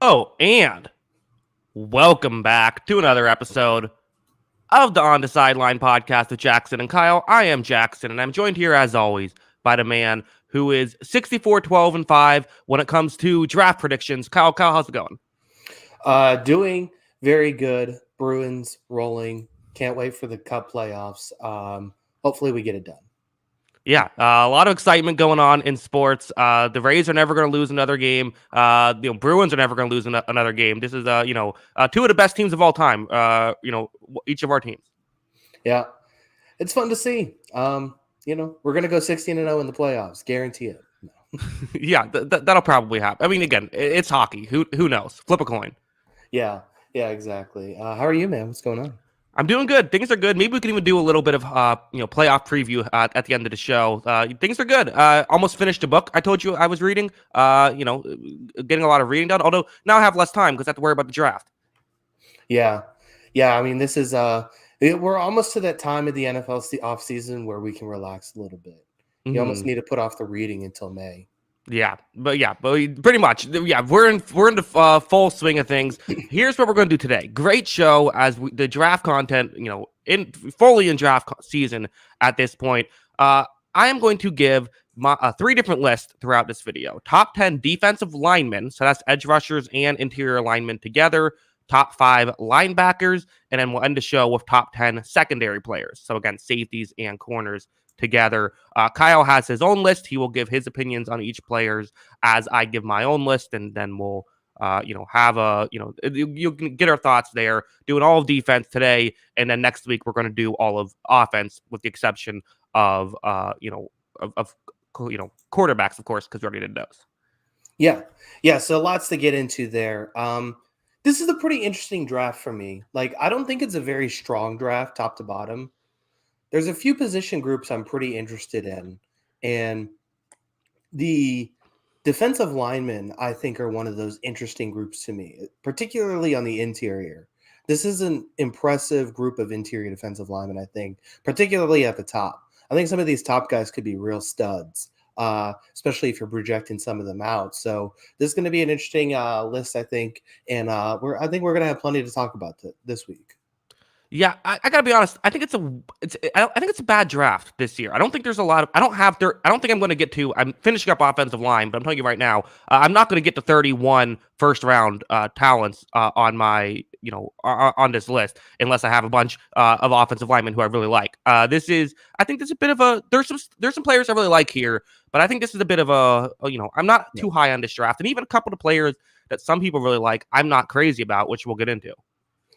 Oh, and welcome back to another episode of the On the Sideline podcast with Jackson and Kyle. I am Jackson, and I'm joined here, as always, by the man who is 64-12-5 when it comes to draft predictions. Kyle, how's it going? Doing very good. Bruins rolling. Can't wait for the Cup playoffs. Hopefully we get it done. Yeah, a lot of excitement going on in sports. The Rays are never going to lose another game. Bruins are never going to lose another game. This is, two of the best teams of all time. Each of our teams. Yeah, it's fun to see. We're going to go 16-0 in the playoffs. Guarantee it. No. Yeah, that'll probably happen. I mean, again, it's hockey. Who knows? Flip a coin. Yeah, exactly. How are you, man? What's going on? I'm doing good. Things are good. Maybe we can even do a little bit of playoff preview at the end of the show. Things are good. Almost finished a book I told you I was reading. Getting a lot of reading done. Although now I have less time because I have to worry about the draft. Yeah. I mean, this is we're almost to that time of the NFL off season where we can relax a little bit. You almost need to put off the reading until May. Yeah, but pretty much. Yeah, we're in the full swing of things. Here's what we're going to do today. Great show as the draft content, fully in draft season at this point. I am going to give my 3 different lists throughout this video. Top 10 defensive linemen, so that's edge rushers and interior linemen together. Top 5 linebackers, and then we'll end the show with top 10 secondary players. So again, safeties and corners together. Kyle has his own list. He will give his opinions on each players as I give my own list, and then we'll you can get our thoughts there. Doing all of defense today, and then next week we're going to do all of offense, with the exception of quarterbacks, of course, because we already did those. Yeah. So lots to get into there. This is a pretty interesting draft for me. Like, I don't think it's a very strong draft, top to bottom. There's a few position groups I'm pretty interested in, and the defensive linemen, I think, are one of those interesting groups to me, particularly on the interior. This is an impressive group of interior defensive linemen, I think, particularly at the top. I think some of these top guys could be real studs, especially if you're projecting some of them out. So this is going to be an interesting list, I think, and I think we're going to have plenty to talk about this week. Yeah, I gotta be honest. I think I think it's a bad draft this year. I don't think there's a lot of. I don't think I'm going to get to. I'm finishing up offensive line, but I'm telling you right now, I'm not going to get to 31 first round talents on my on this list unless I have a bunch of offensive linemen who I really like. I think this is a bit of a. There's some players I really like here, but I think this is a bit of a. I'm not too high on this draft, and even a couple of players that some people really like, I'm not crazy about, which we'll get into.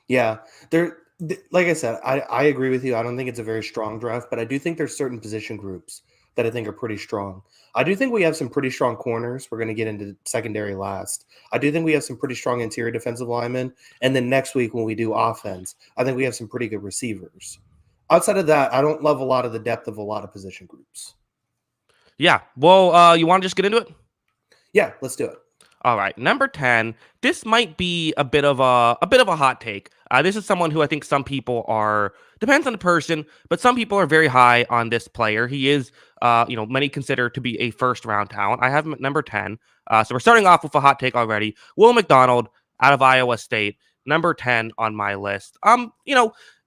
Yeah, like I said, I agree with you. I don't think it's a very strong draft, but I do think there's certain position groups that I think are pretty strong. I do think we have some pretty strong corners. We're going to get into secondary last. I do think we have some pretty strong interior defensive linemen. And then next week when we do offense, I think we have some pretty good receivers. Outside of that, I don't love a lot of the depth of a lot of position groups. Yeah. Well, you want to just get into it? Yeah, let's do it. All right, number 10. This might be a bit of a hot take. This is someone who I think some people are, depends on the person, but some people are very high on this player. He is, many consider to be a first round talent. I have him at number 10. So we're starting off with a hot take already. Will McDonald out of Iowa State, number 10 on my list.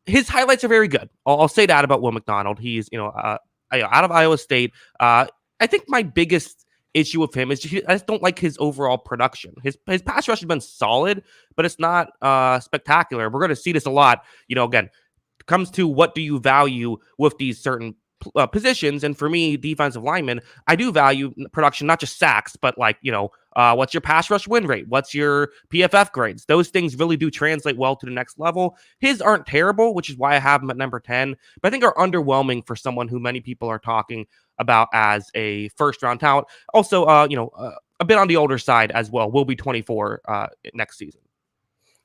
His highlights are very good. I'll say that about Will McDonald. He's, out of Iowa State. I think my biggest issue with him is I just don't like his overall production. His pass rush has been solid, but it's not spectacular. We're going to see this a lot. Again, it comes to what do you value with these certain positions, and for me, defensive linemen, I do value production, not just sacks, but what's your pass rush win rate? What's your PFF grades? Those things really do translate well to the next level. His aren't terrible, which is why I have him at number 10, but I think are underwhelming for someone who many people are talking about as a first-round talent. Also, a bit on the older side as well. Will be 24 next season.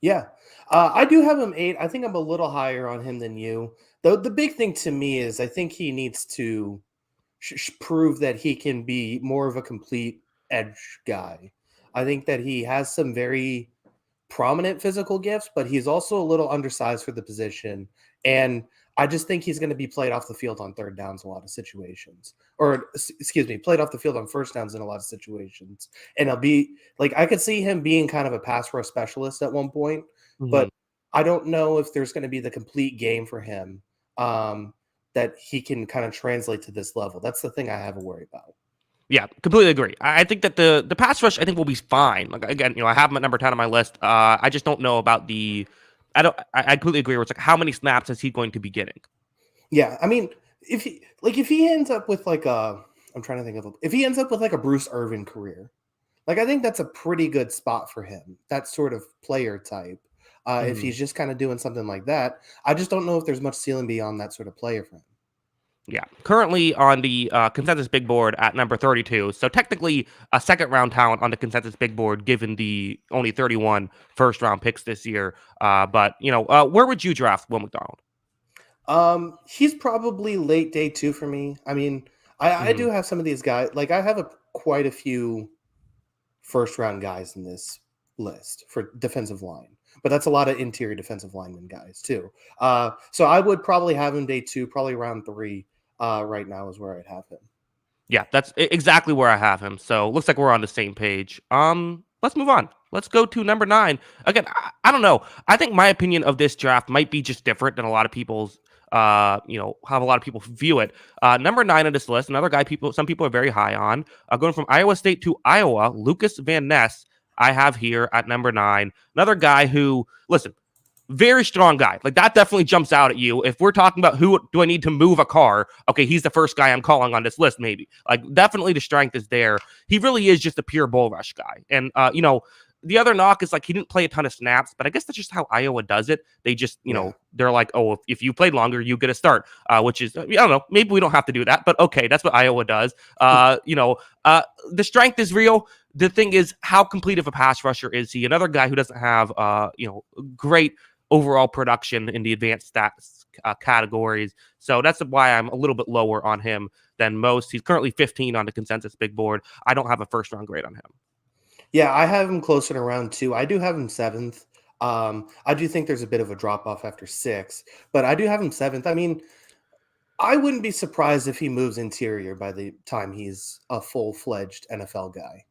Yeah, I do have him 8. I think I'm a little higher on him than you. The big thing to me is I think he needs to prove that he can be more of a complete edge guy. I think that he has some very prominent physical gifts, but he's also a little undersized for the position. And I just think he's going to be played off the field on third downs in a lot of situations, or excuse me, played off the field on first downs in a lot of situations. And I'll be like, I could see him being kind of a pass rush specialist at one point, Mhm. but I don't know if there's going to be the complete game for him that he can kind of translate to this level. That's the thing I have a worry about. Yeah, completely agree. I think that the pass rush I think will be fine. Like again, I have him at number 10 on my list. I just don't know about the. I completely agree. Where it's like how many snaps is he going to be getting? Yeah, I mean, if he ends up with like a, I'm trying to think of if he ends up with like a Bruce Irvin career, like I think that's a pretty good spot for him. That sort of player type. If Mhm. he's just kind of doing something like that, I just don't know if there's much ceiling beyond that sort of player for him. Yeah, currently on the consensus big board at number 32. So technically a second round talent on the consensus big board, given the only 31 first round picks this year. But where would you draft Will McDonald? He's probably late day two for me. I mean, I Hmm. do have some of these guys. Like I have quite a few first round guys in this list for defensive line, but that's a lot of interior defensive lineman guys too. So I would probably have him day two, probably round three. Right now is where I'd have him. Yeah, that's exactly where I have him. So looks like we're on the same page. Let's move on. Let's go to number 9. Again, I don't know. I think my opinion of this draft might be just different than a lot of people's. How a lot of people view it. Number 9 on this list, another guy some people are very high on. Going from Iowa State to Iowa, Lucas Van Ness. I have here at number 9. Another guy who, listen, very strong guy. Like that definitely jumps out at you. If we're talking about who do I need to move a car, okay, he's the first guy I'm calling on this list, maybe. Like definitely the strength is there. He really is just a pure bull rush guy. And the other knock is like he didn't play a ton of snaps, but I guess that's just how Iowa does it. They just, Yeah. they're like, oh, if you played longer, you get a start, which is, I don't know, maybe we don't have to do that, but okay, that's what Iowa does. The strength is real. The thing is, how complete of a pass rusher is he? Another guy who doesn't have, great overall production in the advanced stats categories. So that's why I'm a little bit lower on him than most. He's currently 15 on the consensus big board. I don't have a first round grade on him. Yeah, I have him closer to round two. I do have him seventh. I do think there's a bit of a drop off after six, but I do have him seventh. I mean, I wouldn't be surprised if he moves interior by the time he's a full fledged NFL guy,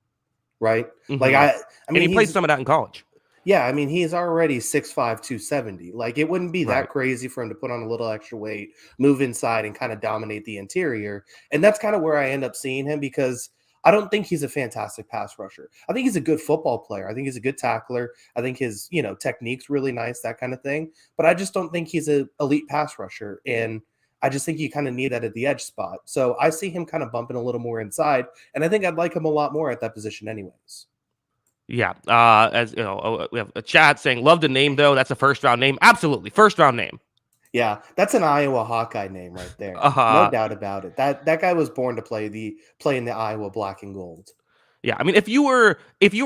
right? Like Mm-hmm. I And mean, he played some of that in college. yeah, I mean, he's already 6'5", 270. Like it wouldn't be Right. that crazy for him to put on a little extra weight, move inside, and kind of dominate the interior. And that's kind of where I end up seeing him because I don't think he's a fantastic pass rusher. I think he's a good football player. I think he's a good tackler. I think his, technique's really nice, that kind of thing. But I just don't think he's an elite pass rusher. And I just think you kind of need that at the edge spot. So I see him kind of bumping a little more inside. And I think I'd like him a lot more at that position anyways. Yeah. As you know, we have a chat saying, love the name though. That's a first round name. Absolutely. First round name. Yeah, that's an Iowa Hawkeye name right there. No Uh doubt about it. That guy was born to play in the Iowa black and gold. Yeah, I mean, if you were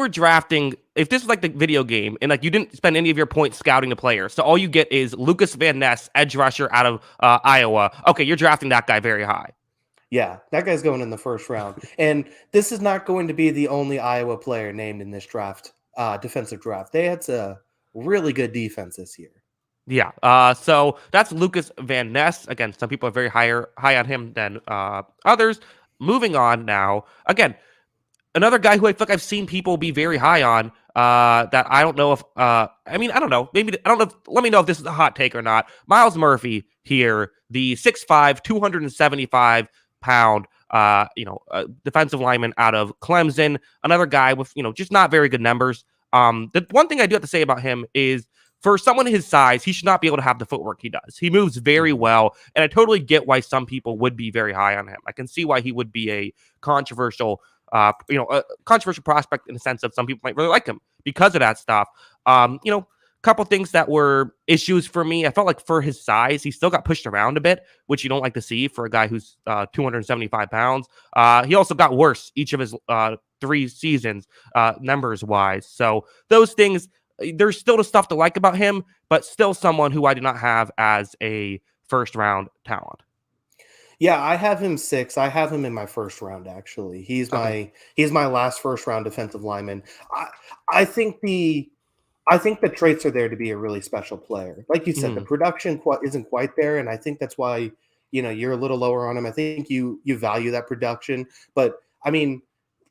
drafting, if this was like the video game and like you didn't spend any of your points scouting the player, so all you get is Lucas Van Ness, edge rusher out of Iowa. Okay, you're drafting that guy very high. Yeah, that guy's going in the first round. And this is not going to be the only Iowa player named in this draft, defensive draft. They had a really good defense this year. Yeah. So that's Lucas Van Ness. Again, some people are very high on him than others. Moving on now. Again, another guy who I feel like I've seen people be very high on. That I don't know if. I mean, I don't know. Maybe I don't know. Let me know if this is a hot take or not. Myles Murphy here, the 6'5", 275-pound. Defensive lineman out of Clemson. Another guy with just not very good numbers. The one thing I do have to say about him is, for someone his size, he should not be able to have the footwork he does. He moves very well, and I totally get why some people would be very high on him. I can see why he would be a controversial, a controversial prospect in the sense of some people might really like him because of that stuff. Couple things that were issues for me. I felt like for his size, he still got pushed around a bit, which you don't like to see for a guy who's 275 pounds. He also got worse each of his 3 seasons, numbers wise. So those things, there's still the stuff to like about him, but still someone who I do not have as a first round talent. Yeah, I have him 6. I have him in my first round actually. He's Okay. my last first round defensive lineman. I think I think the traits are there to be a really special player. Like you said, the Mhm. production isn't quite there, and I think that's why you're a little lower on him. I think you value that production, but I mean,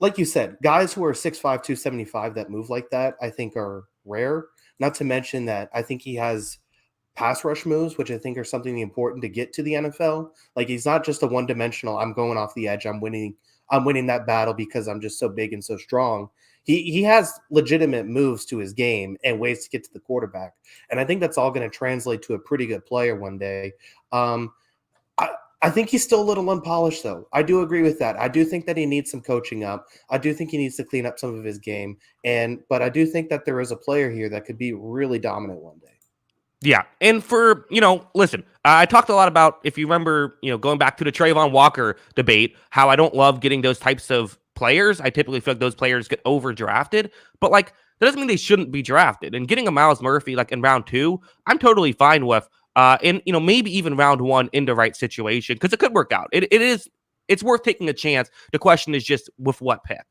like you said, guys who are 6'5", 275 that move like that, I think are rare. Not to mention that I think he has pass rush moves, which I think are something important to get to the NFL. Like he's not just a one dimensional. I'm going off the edge. I'm winning. I'm winning that battle because I'm just so big and so strong. He has legitimate moves to his game and ways to get to the quarterback, and I think that's all going to translate to a pretty good player one day. Um, I, I think he's still a little unpolished, though. I do agree with that. I do think that he needs some coaching up. I do think he needs to clean up some of his game, but I do think that there is a player here that could be really dominant one day. Yeah. And for, listen, I talked a lot about, if you remember, going back to the Trayvon Walker debate, how I don't love getting those types of players. I typically feel like those players get overdrafted, but like, that doesn't mean they shouldn't be drafted. And getting a Myles Murphy, like in round 2, I'm totally fine with. And, maybe even round 1 in the right situation, because it could work out. It's worth taking a chance. The question is just with what pick.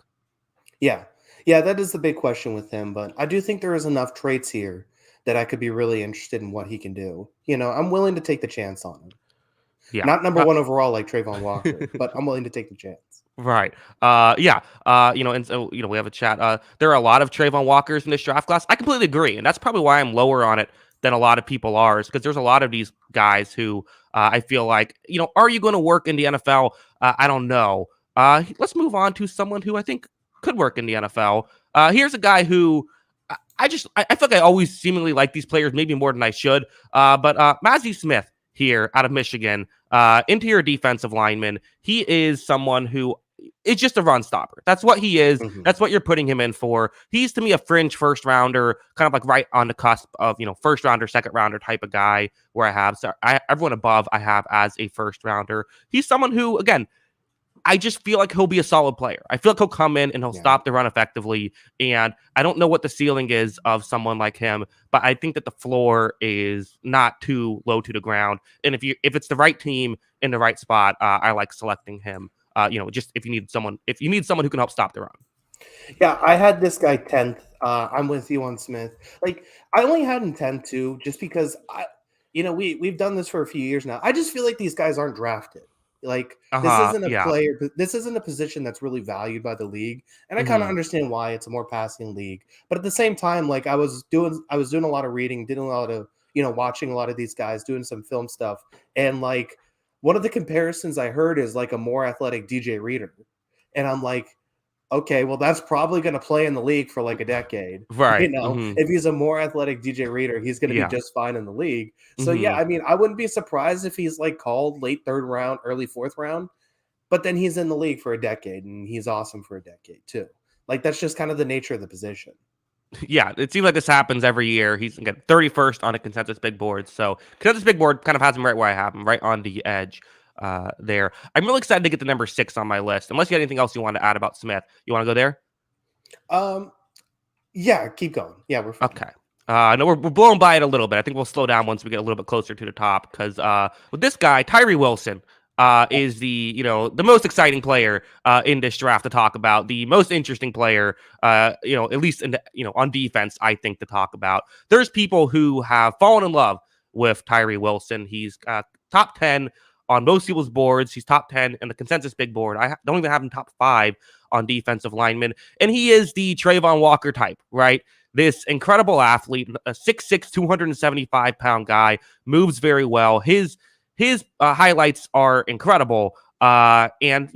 Yeah. Yeah, that is the big question with him, but I do think there is enough traits here that I could be really interested in what he can do. I'm willing to take the chance on him. Yeah. Not number 1 overall like Trayvon Walker, but I'm willing to take the chance. Right. Yeah. And so, we have a chat. There are a lot of Trayvon Walkers in this draft class. I completely agree. And that's probably why I'm lower on it than a lot of people are, is because there's a lot of these guys who I feel like, are you going to work in the NFL? I don't know. Let's move on to someone who I think could work in the NFL. Here's a guy who I feel like I always seemingly like these players, maybe more than I should. But Myles Smith here out of Michigan, interior defensive lineman. He is someone who is just a run stopper. That's what he is. Mhm. That's what you're putting him in for. He's to me a fringe first rounder, kind of like right on the cusp of first rounder, second rounder type of guy. Where everyone above I have as a first rounder. He's someone who, again, I just feel like he'll be a solid player. I feel like he'll come in and he'll Yeah. stop the run effectively. And I don't know what the ceiling is of someone like him, but I think that the floor is not too low to the ground. And if it's the right team in the right spot, I like selecting him. Just if you need someone who can help stop the run. Yeah, I had this guy 10th. I'm with you on Smith. Like I only had him 10th too, just because we've done this for a few years now. I just feel like these guys aren't drafted. Like Yeah. this isn't a position that's really valued by the league. And I kind of Hmm. understand why. It's a more passing league. But at the same time, like I was doing a lot of reading, doing a lot of, watching a lot of these guys, doing some film stuff. And like one of the comparisons I heard is like a more athletic DJ Reader. And I'm like, okay, well, that's probably going to play in the league for like a decade. Right. Hmm. If he's a more athletic DJ Reader, he's going to be Yeah. just fine in the league. So, yeah, Hmm. I mean, I wouldn't be surprised if he's like called late third round, early fourth round, but then he's in the league for a decade and he's awesome for a decade too. Like, that's just kind of the nature of the position. Yeah, it seems like this happens every year. He's again 31st on a consensus big board. So consensus big board kind of has him right where I have him, right on the edge there. I'm really excited to get the number 6 on my list. Unless you had anything else you want to add about Smith. You want to go there? Um, yeah, keep going. Yeah, we're fine. Okay. No, we're blown by it a little bit. I think we'll slow down once we get a little bit closer to the top because with this guy, Tyree Wilson, is the most exciting player in this draft to talk about, the most interesting player, at least in on defense, I think to talk about. There's people who have fallen in love with Tyree Wilson. He's top 10 on most people's boards. He's top 10 in the consensus big board. I don't even have him top 5 on defensive linemen, and he is the Trayvon Walker type, right? This incredible athlete, a 6'6", 275-pound guy, moves very well. His highlights are incredible. And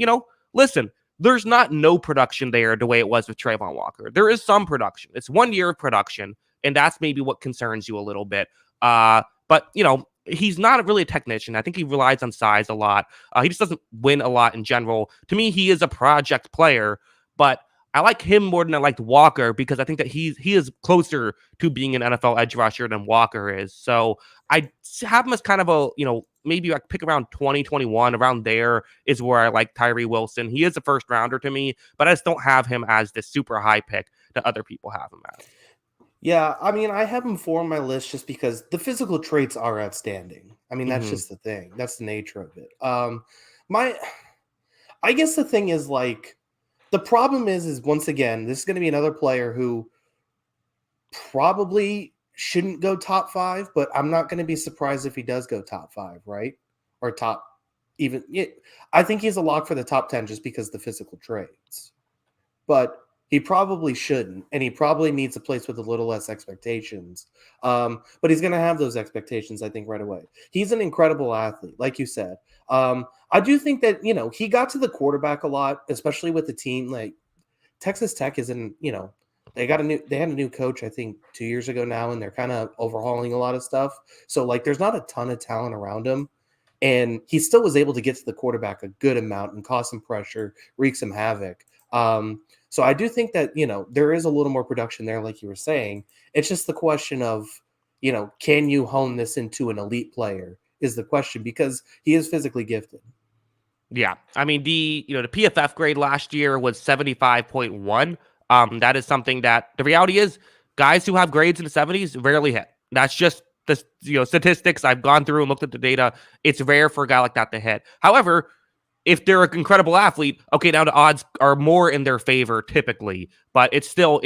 listen, there's not no production there the way it was with Trayvon Walker. There is some production. It's 1 year of production, and that's maybe what concerns you a little bit. But he's not really a technician. I think he relies on size a lot. He just doesn't win a lot in general. To me, he is a project player, but I like him more than I liked Walker because I think that he is closer to being an NFL edge rusher than Walker is. So I have him as kind of a, maybe like pick around 2021, around there is where I like Tyree Wilson. He is a first rounder to me, but I just don't have him as this super high pick that other people have him as. Yeah, I mean, I have him 4 on my list just because the physical traits are outstanding. I mean, that's Hmm. just the thing. That's the nature of it. My I guess the thing is like the problem is once again, this is going to be another player who probably shouldn't go top 5, but I'm not going to be surprised if he does go top 5, right? Or top even. Yeah, I think he's a lock for the top 10 just because of the physical traits. But he probably shouldn't, and he probably needs a place with a little less expectations. But he's going to have those expectations, I think, right away. He's an incredible athlete, like you said. I do think that, he got to the quarterback a lot, especially with the team. Like Texas Tech isn't, they had a new coach, I think 2 years ago now, and they're kind of overhauling a lot of stuff. So like, there's not a ton of talent around him. And he still was able to get to the quarterback a good amount and cause some pressure, wreak some havoc. So I do think that, there is a little more production there, like you were saying. It's just the question of, can you hone this into an elite player is the question, because he is physically gifted. Yeah. I mean, the PFF grade last year was 75.1. That is something that the reality is guys who have grades in the 70s rarely hit. That's just the statistics. I've gone through and looked at the data. It's rare for a guy like that to hit. However, if they're an incredible athlete, okay, now the odds are more in their favor typically, but to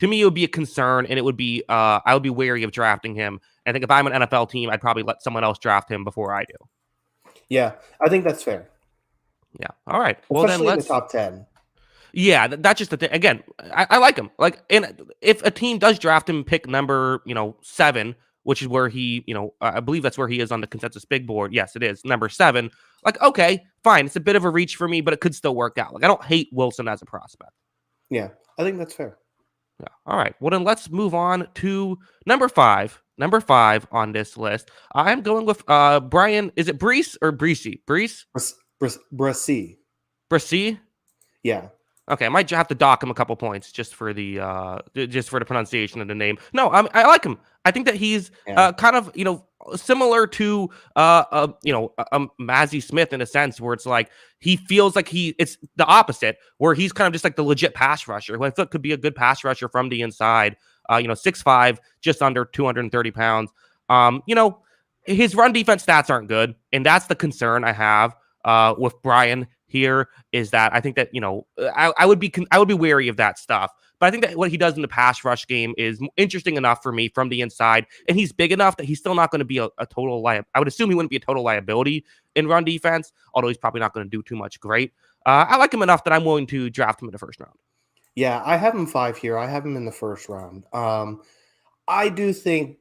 me, it would be a concern, and it would be, I would be wary of drafting him. I think if I'm an NFL team, I'd probably let someone else draft him before I do. Yeah, I think that's fair. Yeah. All right. Well, then let's in the top 10. Yeah, that's just the thing. Again, I like him. Like, and if a team does draft him, pick number 7, which is where he, I believe that's where he is on the consensus big board. Yes, it is number 7. Like, okay, fine. It's a bit of a reach for me, but it could still work out. Like, I don't hate Wilson as a prospect. Yeah, I think that's fair. Yeah. All right. Well, then let's move on to number 5. Number 5 on this list. I'm going with Brian. Is it Brees or Breesy? Brees? Breesy. Breesy? Yeah. Okay, I might have to dock him a couple points just for the pronunciation of the name. No, I like him. I think that he's kind of similar to Mazzy Smith in a sense, where it's like he feels like it's the opposite, where he's kind of just like the legit pass rusher who I thought could be a good pass rusher from the inside. 6'5", just under 230 pounds. His run defense stats aren't good, and that's the concern I have with Brian here, is that I think that I would be wary of that stuff. But I think that what he does in the pass rush game is interesting enough for me from the inside, and he's big enough that he's still not going to be a total liability. I would assume he wouldn't be a total liability in run defense, although he's probably not going to do too much great. I like him enough that I'm willing to draft him in the first round. Yeah, I have him 5 here. I have him in the first round. I do think,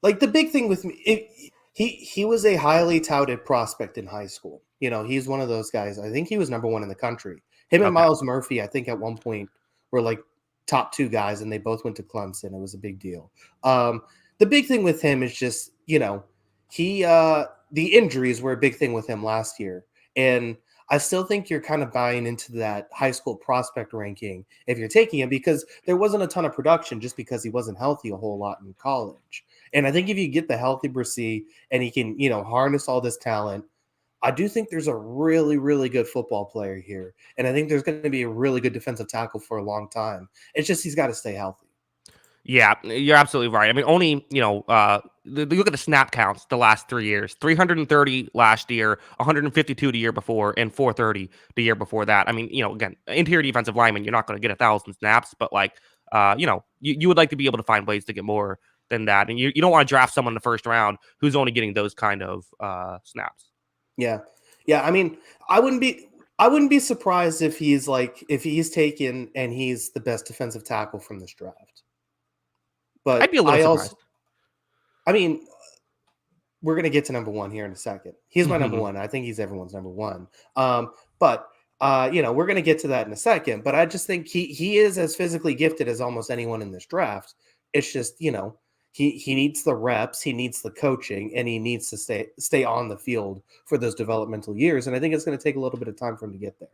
like, the big thing with me, he was a highly touted prospect in high school. He's one of those guys. I think he was number 1 in the country. Him and Myles Murphy, I think at one point were like top 2 guys, and they both went to Clemson. It was a big deal. The big thing with him is just, the injuries were a big thing with him last year. And I still think you're kind of buying into that high school prospect ranking if you're taking him, because there wasn't a ton of production just because he wasn't healthy a whole lot in college. And I think if you get the healthy Breesy and he can, harness all this talent, I do think there's a really, really good football player here. And I think there's going to be a really good defensive tackle for a long time. It's just he's got to stay healthy. Yeah, you're absolutely right. I mean, only, look at the snap counts the last 3 years. 330 last year, 152 the year before, and 430 the year before that. I mean, again, interior defensive lineman, you're not going to get 1,000 snaps, but like, you would like to be able to find ways to get more than that. And you don't want to draft someone in the first round who's only getting those kind of snaps. Yeah. Yeah. I mean, I wouldn't be surprised if he's taken and he's the best defensive tackle from this draft. But I'd be a little surprised. We're going to get to number 1 here in a second. He's my number 1. I think he's everyone's number 1. But we're going to get to that in a second. But I just think he is as physically gifted as almost anyone in this draft. It's just, he needs the reps, he needs the coaching, and he needs to stay on the field for those developmental years. And I think it's going to take a little bit of time for him to get there.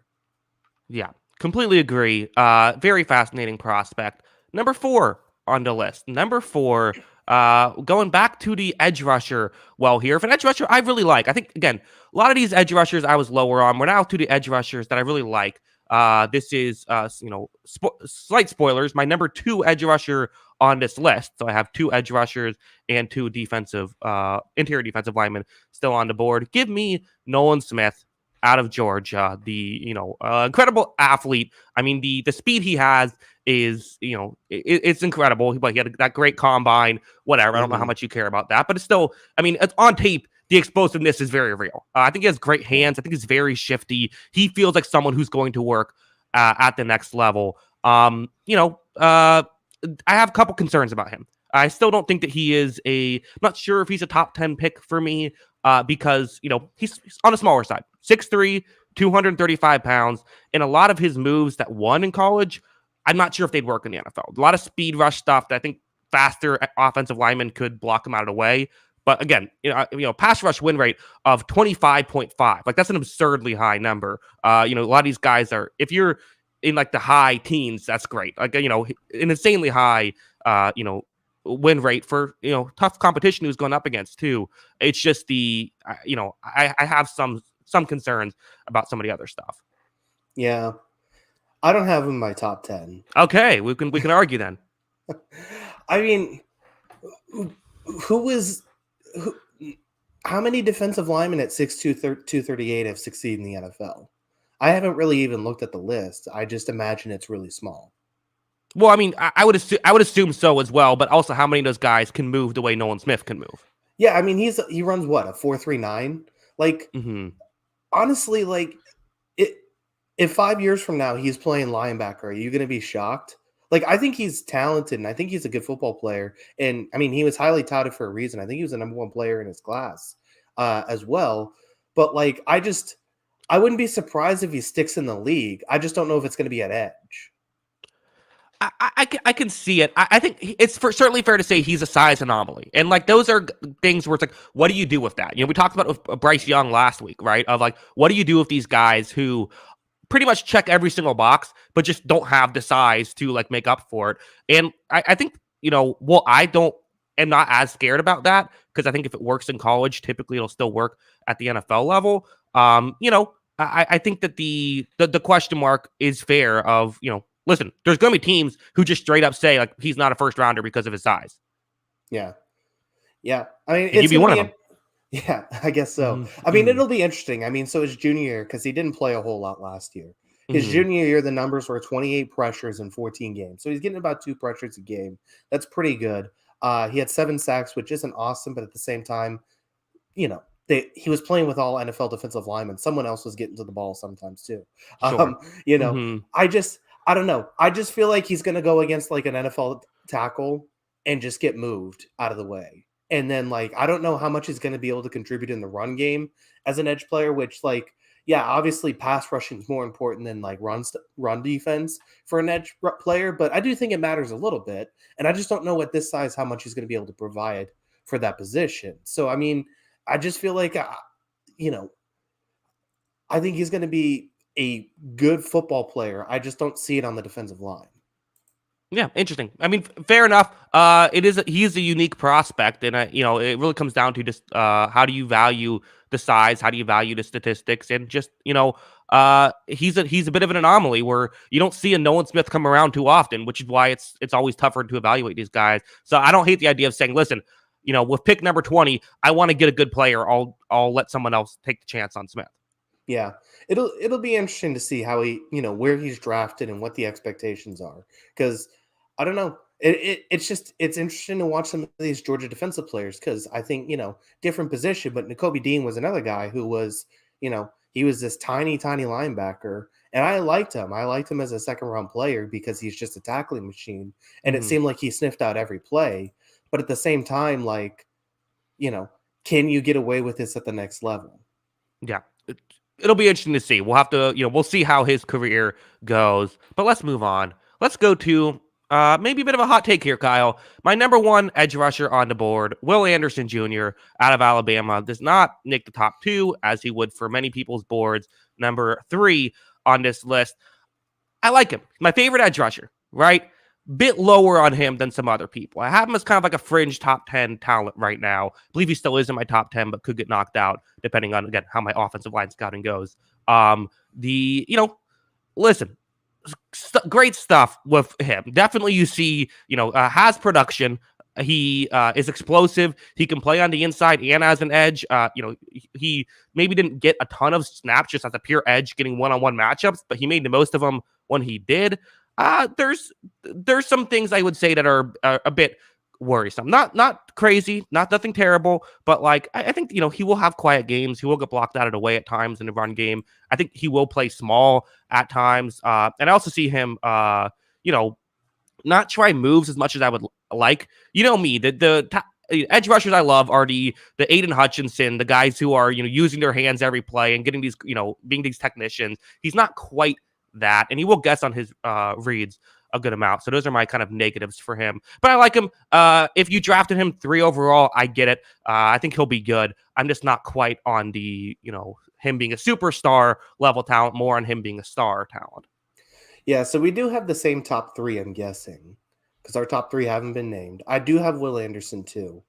Yeah, completely agree. Very fascinating prospect. Number 4 on the list. Number 4, going back to the edge rusher. Well, here, for an edge rusher I really like. I think, again, a lot of these edge rushers I was lower on. We're now to the edge rushers that I really like. This is, slight spoilers. My number 2 edge rusher on this list. So I have 2 edge rushers and 2 interior defensive linemen still on the board. Give me Nolan Smith out of Georgia. Incredible athlete. I mean, the speed he has is, it's incredible. But he had that great combine, whatever. I don't know how Mhm. much you care about that, but it's still, I mean, it's on tape. The explosiveness is very real. I think he has great Yeah. hands. I think he's very shifty. He feels like someone who's going to work at the next level. I have a couple concerns about him. I still don't think that he is I'm not sure if he's a top 10 pick for me because, he's on the smaller side, 6'3", 235 pounds. And a lot of his moves that won in college, I'm not sure if they'd work in the NFL. A lot of speed rush stuff that I think faster offensive linemen could block him out of the way. But again, pass rush win rate of 25.5, like that's an absurdly high number. A lot of these guys are, if you're in like the high teens, that's great. Like, an insanely high, win rate for, tough competition who's going up against too. It's just I have some concerns about some of the other stuff. Yeah. I don't have him in my top 10. Okay, we can argue then. I mean, who is who, how many defensive linemen at 6'2", 238 have succeeded in the NFL? I haven't really even looked at the list. I just imagine it's really small. Well, I mean, I would assume so as well, but also how many of those guys can move the way Nolan Smith can move? Yeah, I mean, he runs what, a 4.39? Like, honestly, like, if 5 years from now he's playing linebacker, are you going to be shocked? Like, I think he's talented, and I think he's a good football player. And, I mean, he was highly touted for a reason. I think he was the number one player in his class as well. But, like, I wouldn't be surprised if he sticks in the league. I just don't know if it's going to be at edge. I can see it. I think it's certainly fair to say he's a size anomaly. And like those are things where it's like, what do you do with that? We talked about with Bryce Young last week, right? Of like, what do you do with these guys who pretty much check every single box, but just don't have the size to like make up for it? And I think, I am not as scared about that because I think if it works in college, typically it'll still work at the NFL level. I think that the question mark is fair of, listen, there's going to be teams who just straight up say, like, he's not a first rounder because of his size. Yeah. Yeah. I mean, you'd be one of them. Yeah, I guess so. I mean, it'll be interesting. I mean, so his junior year, because he didn't play a whole lot last year. His junior year, the numbers were 28 pressures in 14 games. So he's getting about 2 pressures a game. That's pretty good. He had 7 sacks, which isn't awesome, but at the same time, he was playing with all NFL defensive linemen. Someone else was getting to the ball sometimes too. Sure. I don't know. I just feel like he's going to go against like an NFL tackle and just get moved out of the way. And then like, I don't know how much he's going to be able to contribute in the run game as an edge player, which like, yeah, obviously pass rushing is more important than like run defense for an edge player. But I do think it matters a little bit. And I just don't know at this size how much he's going to be able to provide for that position. So, I mean, I just feel like, I think he's going to be a good football player. I just don't see it on the defensive line. Yeah, interesting. I mean, fair enough. He's a unique prospect, and it really comes down to just how do you value the size, how do you value the statistics, and just he's a bit of an anomaly where you don't see a Nolan Smith come around too often, which is why it's always tougher to evaluate these guys. So I don't hate the idea of saying, listen, with pick number 20, I want to get a good player. I'll let someone else take the chance on Smith. Yeah, it'll be interesting to see how he, where he's drafted and what the expectations are. Because I don't know, it's interesting to watch some of these Georgia defensive players because I think different position. But Nakobe Dean was another guy who was, he was this tiny linebacker, and I liked him. I liked him as a second round player because he's just a tackling machine, and it seemed like he sniffed out every play. But at the same time, like, can you get away with this at the next level? Yeah. It'll be interesting to see. We'll have to, we'll see how his career goes. But let's move on. Let's go to maybe a bit of a hot take here, Kyle. My number 1 edge rusher on the board, Will Anderson Jr. out of Alabama, does not nick the top 2 as he would for many people's boards. Number 3 on this list. I like him. My favorite edge rusher, right? Bit lower on him than some other people. I have him as kind of like a fringe top 10 talent right now. I believe he still is in my top 10, but could get knocked out depending on, again, how my offensive line scouting goes. Listen, great stuff with him. Definitely you see, has production, He is explosive. He can play on the inside and as an edge. He maybe didn't get a ton of snaps just as a pure edge, getting one-on-one matchups, but he made the most of them when he did. There's some things I would say that are a bit worrisome. Not crazy, nothing terrible, but like I think he will have quiet games. He will get blocked out of the way at times in the run game. I think he will play small at times, and I also see him, not try moves as much as I would like. You know me, the edge rushers I love are the Aiden Hutchinson, the guys who are using their hands every play and getting these being these technicians. He's not quite that, and he will guess on his reads a good amount. So those are my kind of negatives for him. But I like him. If you drafted him 3 overall, I get it. I think he'll be good. I'm just not quite on the him being a superstar level talent. More on him being a star talent. Yeah, so we do have the same top 3, I'm guessing, because our top 3 haven't been named. I do have Will Anderson, too.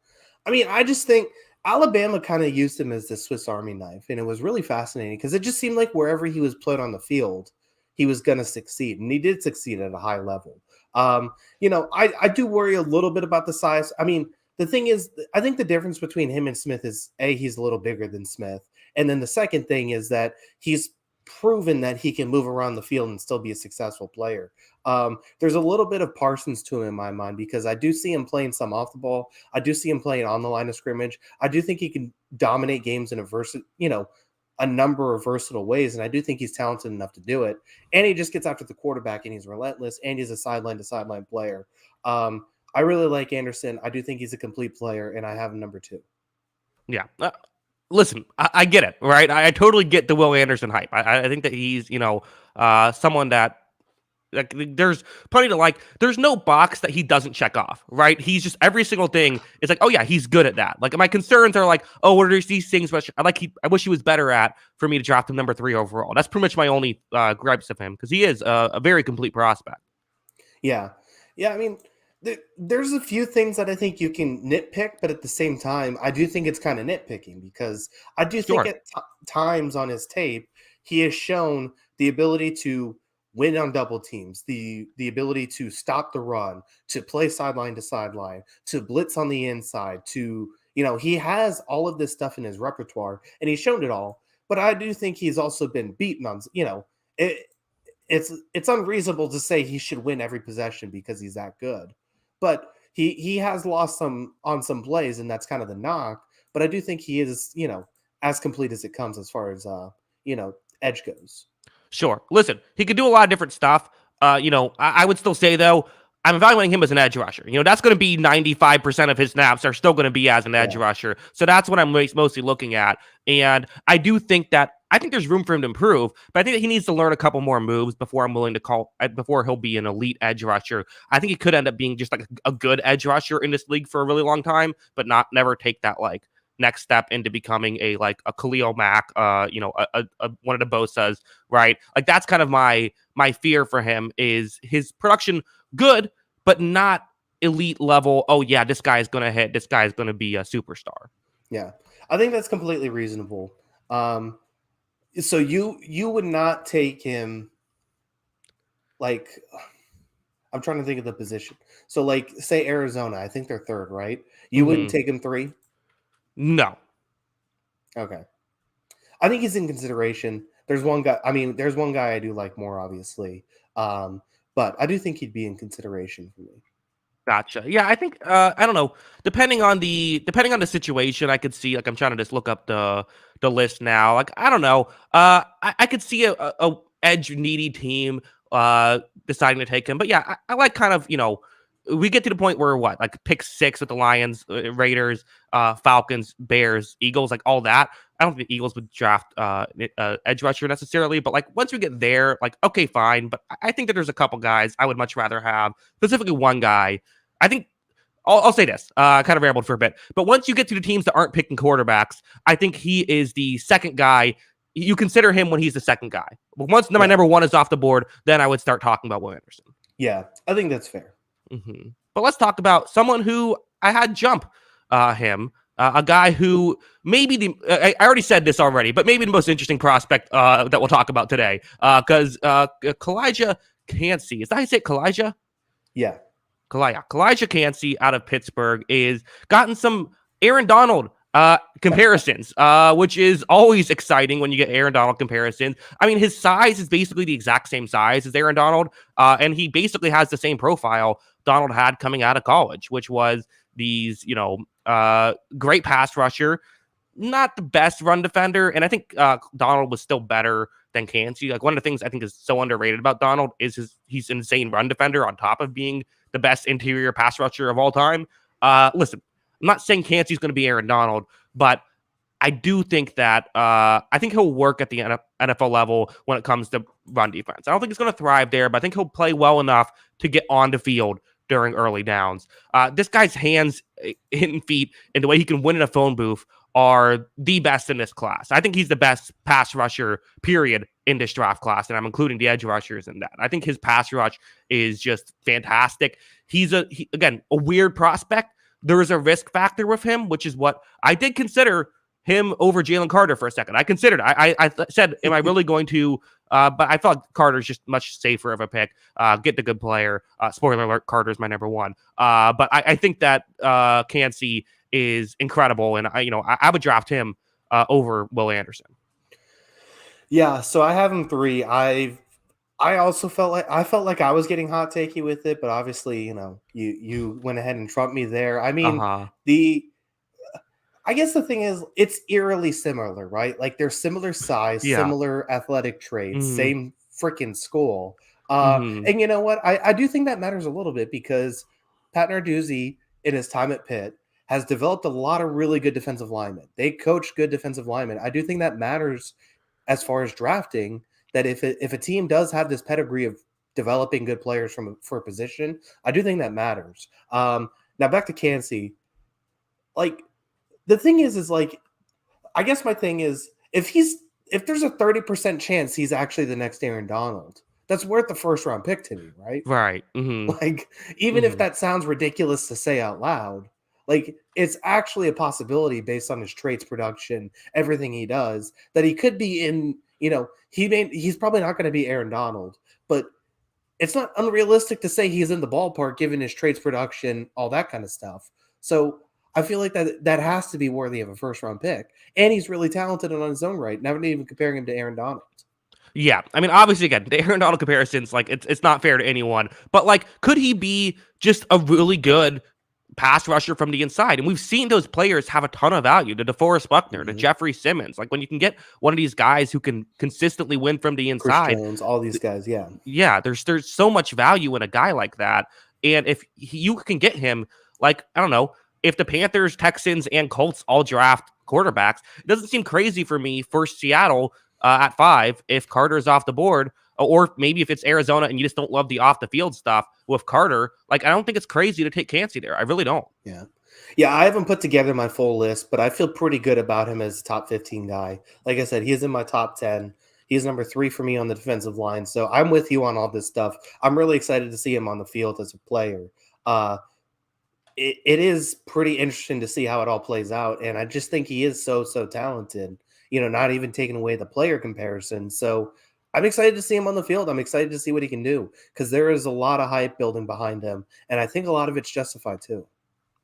I mean, I just think Alabama kind of used him as the Swiss Army knife, and it was really fascinating because it just seemed like wherever he was put on the field, he was going to succeed, and he did succeed at a high level. I do worry a little bit about the size. I mean, the thing is, I think the difference between him and Smith is, A, he's a little bigger than Smith, and then the second thing is that he's proven that he can move around the field and still be a successful player. There's a little bit of Parsons to him in my mind because I do see him playing some off the ball. I do see him playing on the line of scrimmage. I do think he can dominate games in a number of versatile ways, and I do think he's talented enough to do it. And he just gets after the quarterback, and he's relentless, and he's a sideline-to-sideline player. I really like Anderson. I do think he's a complete player, and I have him number 2. Yeah. Listen, I get it, right? I totally get the Will Anderson hype. I think that he's, someone that, like, there's plenty to like. There's no box that he doesn't check off, right? He's just every single thing is like, oh yeah, he's good at that. Like my concerns are like, oh, what are these things? Which I wish he was better at for me to draft him number 3 overall. That's pretty much my only gripes of him because he is a very complete prospect. Yeah. I mean, there's a few things that I think you can nitpick, but at the same time, I do think it's kind of nitpicking because I do think at times on his tape, he has shown the ability to win on double teams, the ability to stop the run, to play sideline to sideline, to blitz on the inside, he has all of this stuff in his repertoire and he's shown it all. But I do think he's also been beaten on, it's unreasonable to say he should win every possession because he's that good. But he has lost some on some plays, and that's kind of the knock. But I do think he is, as complete as it comes as far as, edge goes. Sure. Listen, he could do a lot of different stuff. I would still say, though, I'm evaluating him as an edge rusher. That's going to be 95% of his snaps are still going to be as an edge rusher. So that's what I'm mostly looking at. And I do think there's room for him to improve, but I think that he needs to learn a couple more moves before I'm willing to before he'll be an elite edge rusher. I think he could end up being just like a good edge rusher in this league for a really long time, but never take that like next step into becoming a Khalil Mack, one of the Bosas, right? Like that's kind of my fear for him is his production good, but not elite level. Oh yeah, this guy is going to hit. This guy is going to be a superstar. Yeah, I think that's completely reasonable. So you would not take him, like, I'm trying to think of the position. So like say Arizona, I think they're 3rd, right? You wouldn't take him 3? No. Okay. I think he's in consideration. There's one guy I do like more, obviously. But I do think he'd be in consideration for me. Gotcha. Yeah, I think I don't know. Depending on the situation, I could see, like, I'm trying to just look up the list now. Like, I don't know. I could see a edge needy team deciding to take him. But yeah, I like kind of, we get to the point where like pick 6 with the Lions, Raiders, Falcons, Bears, Eagles, like all that. I don't think the Eagles would draft edge rusher necessarily, but like once we get there, like, okay, fine. But I think that there's a couple guys I would much rather have, specifically one guy. I think I'll say this, kind of rambled for a bit, but once you get to the teams that aren't picking quarterbacks, I think he is the second guy. You consider him when he's the second guy. But once my number 1 is off the board, then I would start talking about Will Anderson. Yeah, I think that's fair. Mm-hmm. But let's talk about someone who I had jump him. A guy who maybe I already said this already, but maybe the most interesting prospect that we'll talk about today. Because Calijah Kancey, is that how you say it, Calijah? Yeah. Kalijah Cansey out of Pittsburgh is gotten some Aaron Donald comparisons, which is always exciting when you get Aaron Donald comparisons. I mean, his size is basically the exact same size as Aaron Donald, and he basically has the same profile Donald had coming out of college, which was these, great pass rusher, not the best run defender. And I think Donald was still better than Cansey. Like, one of the things I think is so underrated about Donald is he's an insane run defender on top of being the best interior pass rusher of all time. Listen, I'm not saying Cansey's going to be Aaron Donald, but I do think that I think he'll work at the NFL level when it comes to run defense. I don't think he's going to thrive there, but I think he'll play well enough to get on the field during early downs. This guy's hands and feet and the way he can win in a phone booth are the best in this class. I think he's the best pass rusher, period, in this draft class, and I'm including the edge rushers in that. I think his pass rush is just fantastic. He's again, a weird prospect. There is a risk factor with him, which is what I did consider him over Jalen Carter for a second. I considered, I said, am I really going to, but I felt like Carter's just much safer of a pick. Get the good player. Spoiler alert, Carter's my number one. But I think that Cansey is incredible, and I would draft him over Will Anderson. Yeah, so I have him 3. I also felt like I was getting hot takey with it, but obviously, you went ahead and trumped me there. I mean, I guess the thing is, it's eerily similar, right? Like, they're similar size, similar athletic traits, same freaking school. And you know what? I do think that matters a little bit because Pat Narduzzi, in his time at Pitt, has developed a lot of really good defensive linemen. They coach good defensive linemen. I do think that matters as far as drafting, that if a team does have this pedigree of developing good players for a position, I do think that matters. Now back to Cansey. Like, the thing is like, I guess my thing is, if there's a 30% chance he's actually the next Aaron Donald, that's worth the first round pick to me, right? Right. Like, even if that sounds ridiculous to say out loud, like, it's actually a possibility based on his traits, production, everything he does, that he could be in, he's probably not going to be Aaron Donald, but it's not unrealistic to say he's in the ballpark given his traits, production, all that kind of stuff. So I feel like that has to be worthy of a first round pick. And he's really talented on his own right. Never even comparing him to Aaron Donald. Yeah, I mean, obviously, again, the Aaron Donald comparisons, like, it's not fair to anyone. But, like, could he be just a really good pass rusher from the inside? And we've seen those players have a ton of value. To DeForest Buckner, to Jeffrey Simmons. Like, when you can get one of these guys who can consistently win from the inside, Chris Jones, all these guys, yeah, there's so much value in a guy like that. And if you can get him, like, I don't know, if the Panthers, Texans, and Colts all draft quarterbacks, it doesn't seem crazy for me for Seattle at 5 if Carter's off the board, or maybe if it's Arizona and you just don't love the off the field stuff with Carter. Like, I don't think it's crazy to take Cansey there. I really don't. Yeah, I haven't put together my full list, but I feel pretty good about him as a top 15 guy. Like I said, he's in my top 10. He's number 3 for me on the defensive line. So I'm with you on all this stuff. I'm really excited to see him on the field as a player. It is pretty interesting to see how it all plays out. And I just think he is so talented, not even taking away the player comparison. So I'm excited to see him on the field. I'm excited to see what he can do because there is a lot of hype building behind him. And I think a lot of it's justified too.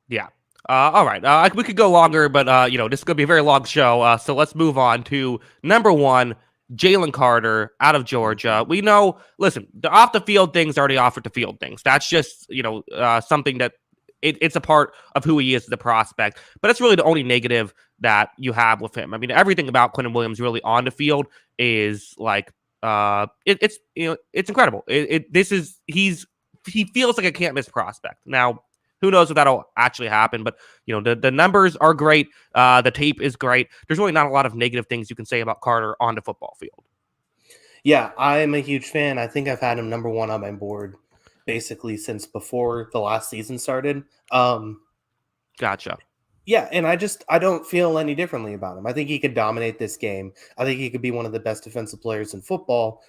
Yeah. All right. We could go longer, but, this is going to be a very long show. So let's move on to number 1, Jalen Carter out of Georgia. We know, listen, the off the field things already offered to field things. That's just, something that it's a part of who he is as a prospect. But it's really the only negative that you have with him. I mean, everything about Quentin Williams really on the field is like, it's incredible. He feels like a can't miss prospect. Now, who knows if that'll actually happen, but the numbers are great. The tape is great. There's really not a lot of negative things you can say about Carter on the football field. Yeah, I am a huge fan. I think I've had him number 1 on my board basically since before the last season started. Gotcha. Yeah, and I don't feel any differently about him. I think he could dominate this game. I think he could be one of the best defensive players in football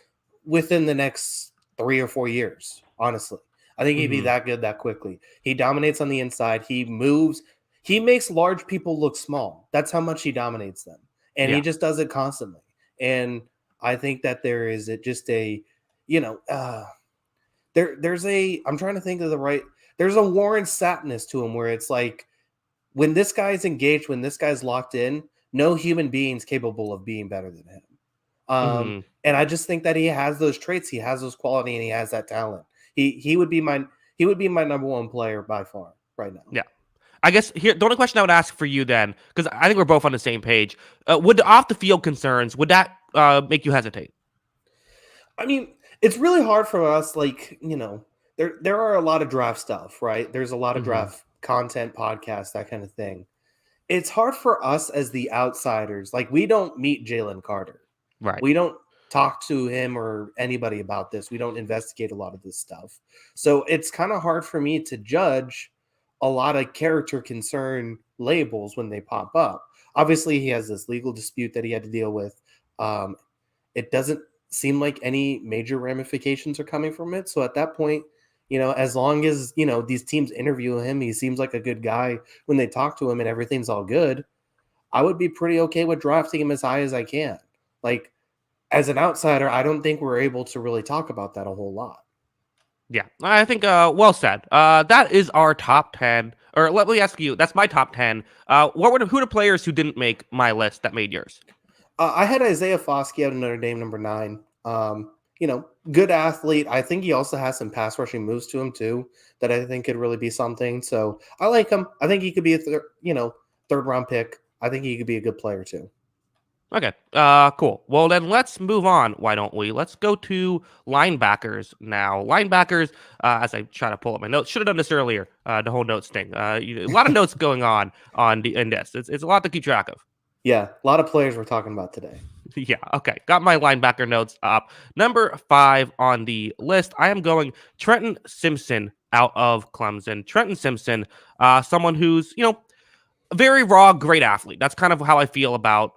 within the next 3 or 4 years, honestly. I think he'd be that good that quickly. He dominates on the inside. He moves. He makes large people look small. That's how much he dominates them. And he just does it constantly. And I think that there is just a, there's a, I'm trying to think of there's a Warren Sappness to him where it's like when this guy's engaged, when this guy's locked in, no human being's capable of being better than him. And I just think that he has those traits, he has those quality, and he has that talent. He would be my number one player by far right now. Yeah. I guess here the only question I would ask for you then, because I think we're both on the same page, would the off the field concerns, would that make you hesitate? I mean, it's really hard for us, like, there are a lot of draft stuff, right? There's a lot of draft content, podcasts, that kind of thing. It's hard for us as the outsiders. Like, we don't meet Jalen Carter. Right. We don't talk to him or anybody about this. We don't investigate a lot of this stuff. So it's kind of hard for me to judge a lot of character concern labels when they pop up. Obviously, he has this legal dispute that he had to deal with. It doesn't seem like any major ramifications are coming from it. So at that point, as long as, these teams interview him, he seems like a good guy when they talk to him and everything's all good, I would be pretty okay with drafting him as high as I can. Like, as an outsider, I don't think we're able to really talk about that a whole lot. Yeah, I think well said. That is our top 10. Or let me ask you, that's my top 10. Who are the players who didn't make my list that made yours? I had Isaiah Foskey out of Notre Dame, number 9. Good athlete. I think he also has some pass rushing moves to him too that I think could really be something. So I like him. I think he could be a third round pick. I think he could be a good player too. Okay, cool. Well, then let's move on. Why don't we? Let's go to linebackers now. Linebackers, as I try to pull up my notes, should have done this earlier, the whole notes thing. A lot of notes going on in this. It's a lot to keep track of. Yeah, a lot of players we're talking about today. Yeah, okay. Got my linebacker notes up. Number 5 on the list, I am going Trenton Simpson out of Clemson. Trenton Simpson, someone who's, very raw, great athlete. That's kind of how I feel about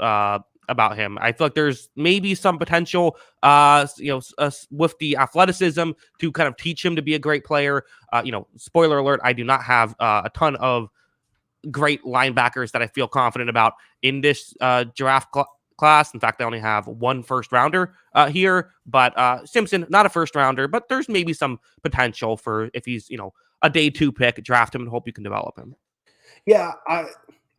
him. I feel like there's maybe some potential, with the athleticism to kind of teach him to be a great player. Spoiler alert, I do not have a ton of great linebackers that I feel confident about in this draft class. In fact, I only have one first rounder here, but Simpson, not a first rounder, but there's maybe some potential for if he's, a day 2 pick, draft him and hope you can develop him. Yeah,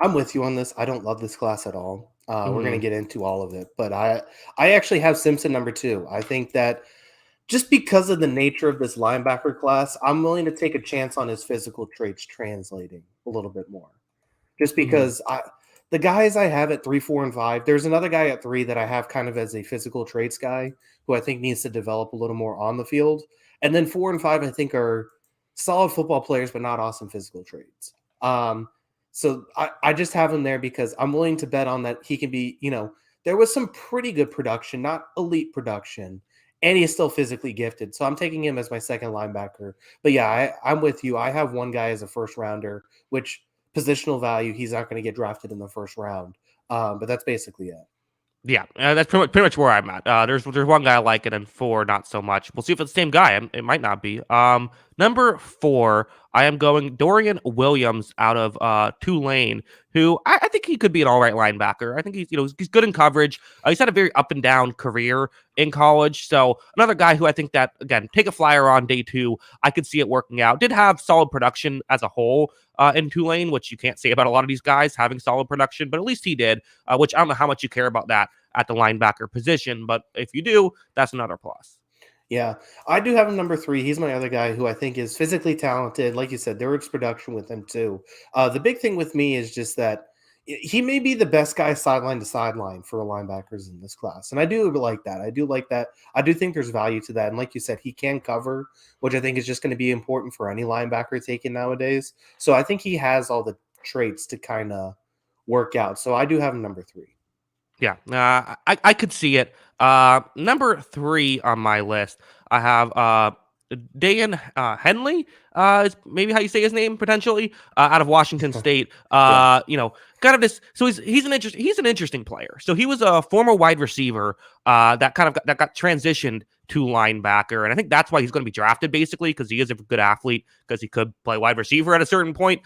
I'm with you on this. I don't love this class at all. We're going to get into all of it, but I actually have Simpson number 2. I think that just because of the nature of this linebacker class, I'm willing to take a chance on his physical traits translating a little bit more. Just because the guys I have at 3, 4, and 5, there's another guy at 3 that I have kind of as a physical traits guy who I think needs to develop a little more on the field. And then 4 and 5, I think, are solid football players, but not awesome physical traits. So I just have him there because I'm willing to bet on that he can be, there was some pretty good production, not elite production, and he is still physically gifted. So I'm taking him as my second linebacker. But yeah, I'm with you. I have one guy as a first rounder, which positional value, he's not going to get drafted in the first round. But that's basically it. Yeah, that's pretty much where I'm at. There's one guy I like it, and 4 not so much. We'll see if it's the same guy. It might not be. Number 4, I am going Dorian Williams out of Tulane, who I think he could be an all right linebacker. I think he's he's good in coverage. He's had a very up and down career in college. So another guy who I think that, again, take a flyer on day 2. I could see it working out. Did have solid production as a whole in Tulane, which you can't say about a lot of these guys having solid production, but at least he did, which I don't know how much you care about that at the linebacker position, but if you do, that's another plus. Yeah, I do have him number 3. He's my other guy who I think is physically talented. Like you said, there was production with him too. The big thing with me is just that he may be the best guy sideline to sideline for the linebackers in this class. And I do like that. I do like that. I do think there's value to that. And like you said, he can cover, which I think is just going to be important for any linebacker taken nowadays. So I think he has all the traits to kind of work out. So I do have him number 3. Yeah, I could see it. Number 3 on my list, I have Dan Henley, is maybe how you say his name potentially, out of Washington State. Kind of this. So he's an interesting player. So he was a former wide receiver that got transitioned to linebacker, and I think that's why he's going to be drafted basically because he is a good athlete because he could play wide receiver at a certain point.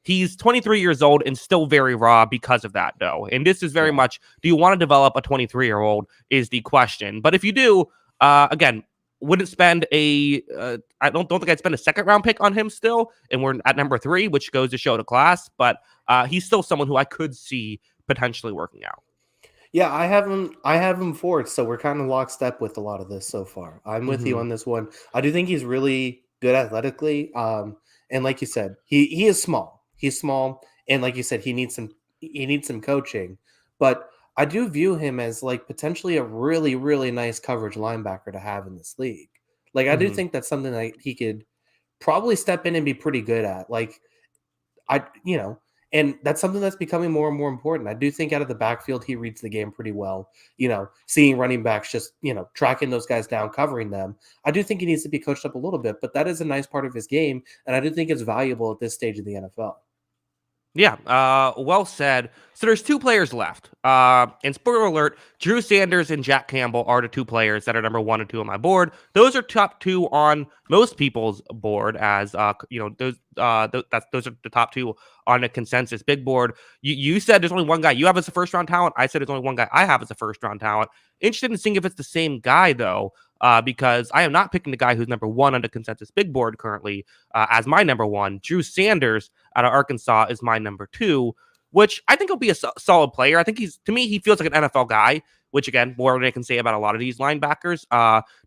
He's 23 years old and still very raw because of that, though. And this is very much, do you want to develop a 23-year-old is the question. But if you do, again, wouldn't spend I don't think I'd spend a second round pick on him still, and we're at number 3, which goes to show the class. But he's still someone who I could see potentially working out. Yeah, I have him fourth, so we're kind of lockstep with a lot of this so far. I'm with you Hmm. on this one. I do think he's really good athletically. And like you said, he is small. He's small, and like you said, he needs some coaching. But I do view him as like potentially a really, really nice coverage linebacker to have in this league. Like I do Hmm. think that's something that he could probably step in and be pretty good at. Like and that's something that's becoming more and more important. I do think out of the backfield, he reads the game pretty well. Seeing running backs just, tracking those guys down, covering them. I do think he needs to be coached up a little bit, but that is a nice part of his game. And I do think it's valuable at this stage of the NFL. Yeah, well said. So there's 2 players left. And spoiler alert, Drew Sanders and Jack Campbell are the 2 players that are number 1 and 2 on my board. Those are top 2 on most people's board, as those are the top 2 on the consensus big board. You said there's only one guy you have as a first round talent. I said there's only one guy I have as a first round talent. Interested in seeing if it's the same guy though. Because I am not picking the guy who's number 1 on the consensus big board currently as my number 1. Drew Sanders out of Arkansas is my number 2, which I think will be a solid player. I think to me, he feels like an NFL guy, which again, more than I can say about a lot of these linebackers.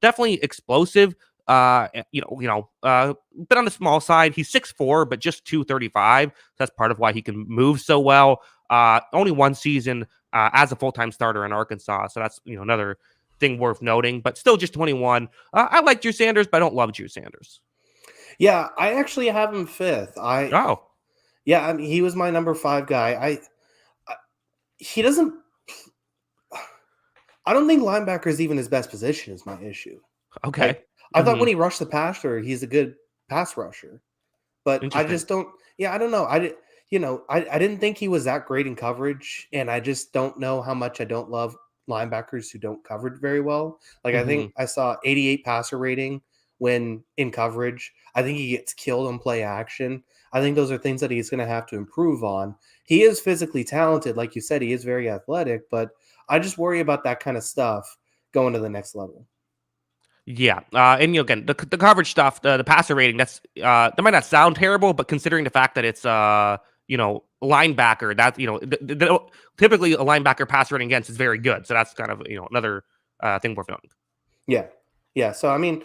Definitely explosive. Been on the small side. He's 6'4", but just 235. That's part of why he can move so well. Only 1 season as a full-time starter in Arkansas. So that's, another thing worth noting, but still just 21. I like Drew Sanders, but I don't love Drew Sanders. Yeah, I actually have him fifth. Oh, Yeah, I mean, he was my number 5 guy. He doesn't. I don't think linebacker is even his best position. Is my issue. okay. Like I thought Mm-hmm. when he rushed the passer, he's a good pass rusher, but I Interesting. just don't. Yeah, I don't know. I didn't think he was that great in coverage, and I just don't know how much I don't love linebackers who don't cover it very well. Like I Mm-hmm. think I saw 88 passer rating when in coverage. I think he gets killed on play action. I think those are things that he's going to have to improve on. He is physically talented, like you said, he is very athletic, but I just worry about that kind of stuff going to the next level. Yeah, and again, the coverage stuff, the passer rating, that might not sound terrible, but considering the fact that it's linebacker, that typically a linebacker passer rating against is very good, so that's kind of another thing worth noting. Yeah. Yeah. So I mean,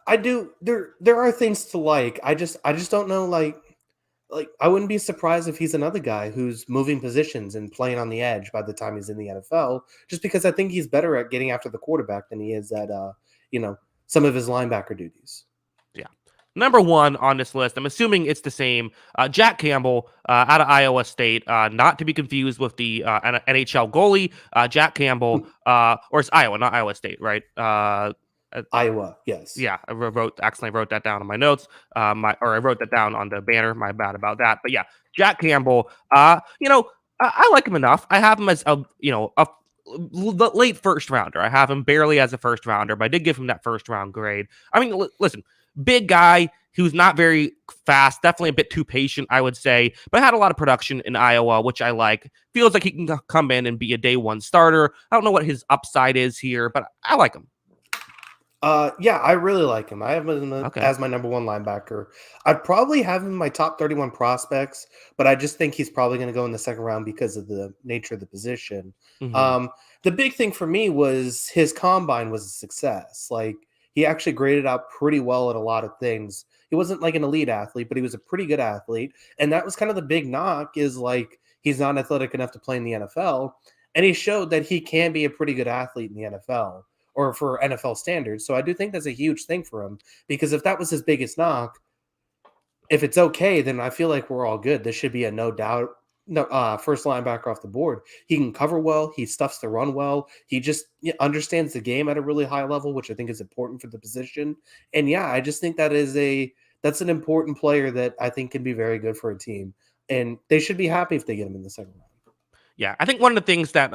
I do there are things to like. I just don't know like I wouldn't be surprised if he's another guy who's moving positions and playing on the edge by the time he's in the NFL, just because I think he's better at getting after the quarterback than he is at some of his linebacker duties. Yeah. Number 1 on this list, I'm assuming it's the same. Jack Campbell out of Iowa State, not to be confused with the NHL goalie. Jack Campbell, or it's Iowa, not Iowa State, right? Iowa, yes. Yeah, I accidentally wrote that down in my notes. I wrote that down on the banner. My bad about that. But yeah, Jack Campbell. I like him enough. I have him as a late first rounder. I have him barely as a first rounder, but I did give him that first round grade. I mean, listen, big guy who's not very fast, definitely a bit too patient, I would say, but had a lot of production in Iowa, which I like. Feels like he can come in and be a day 1 starter. I don't know what his upside is here, but I like him. Yeah, I really like him. I have him Okay. as my number 1 linebacker. I'd probably have him in my top 31 prospects, but I just think he's probably going to go in the second round because of the nature of the position. Hmm. Um, the big thing for me was his combine was a success. Like he actually graded out pretty well at a lot of things. He wasn't like an elite athlete, but he was a pretty good athlete, and that was kind of the big knock is like he's not athletic enough to play in the NFL, and he showed that he can be a pretty good athlete in the NFL or for NFL standards. So I do think that's a huge thing for him because if that was his biggest knock, if it's okay, then I feel like we're all good. This should be a no doubt first linebacker off the board. He can cover well. He stuffs the run well. He just understands the game at a really high level, which I think is important for the position. And yeah, I just think that's an important player that I think can be very good for a team. And they should be happy if they get him in the second round. Yeah, I think one of the things that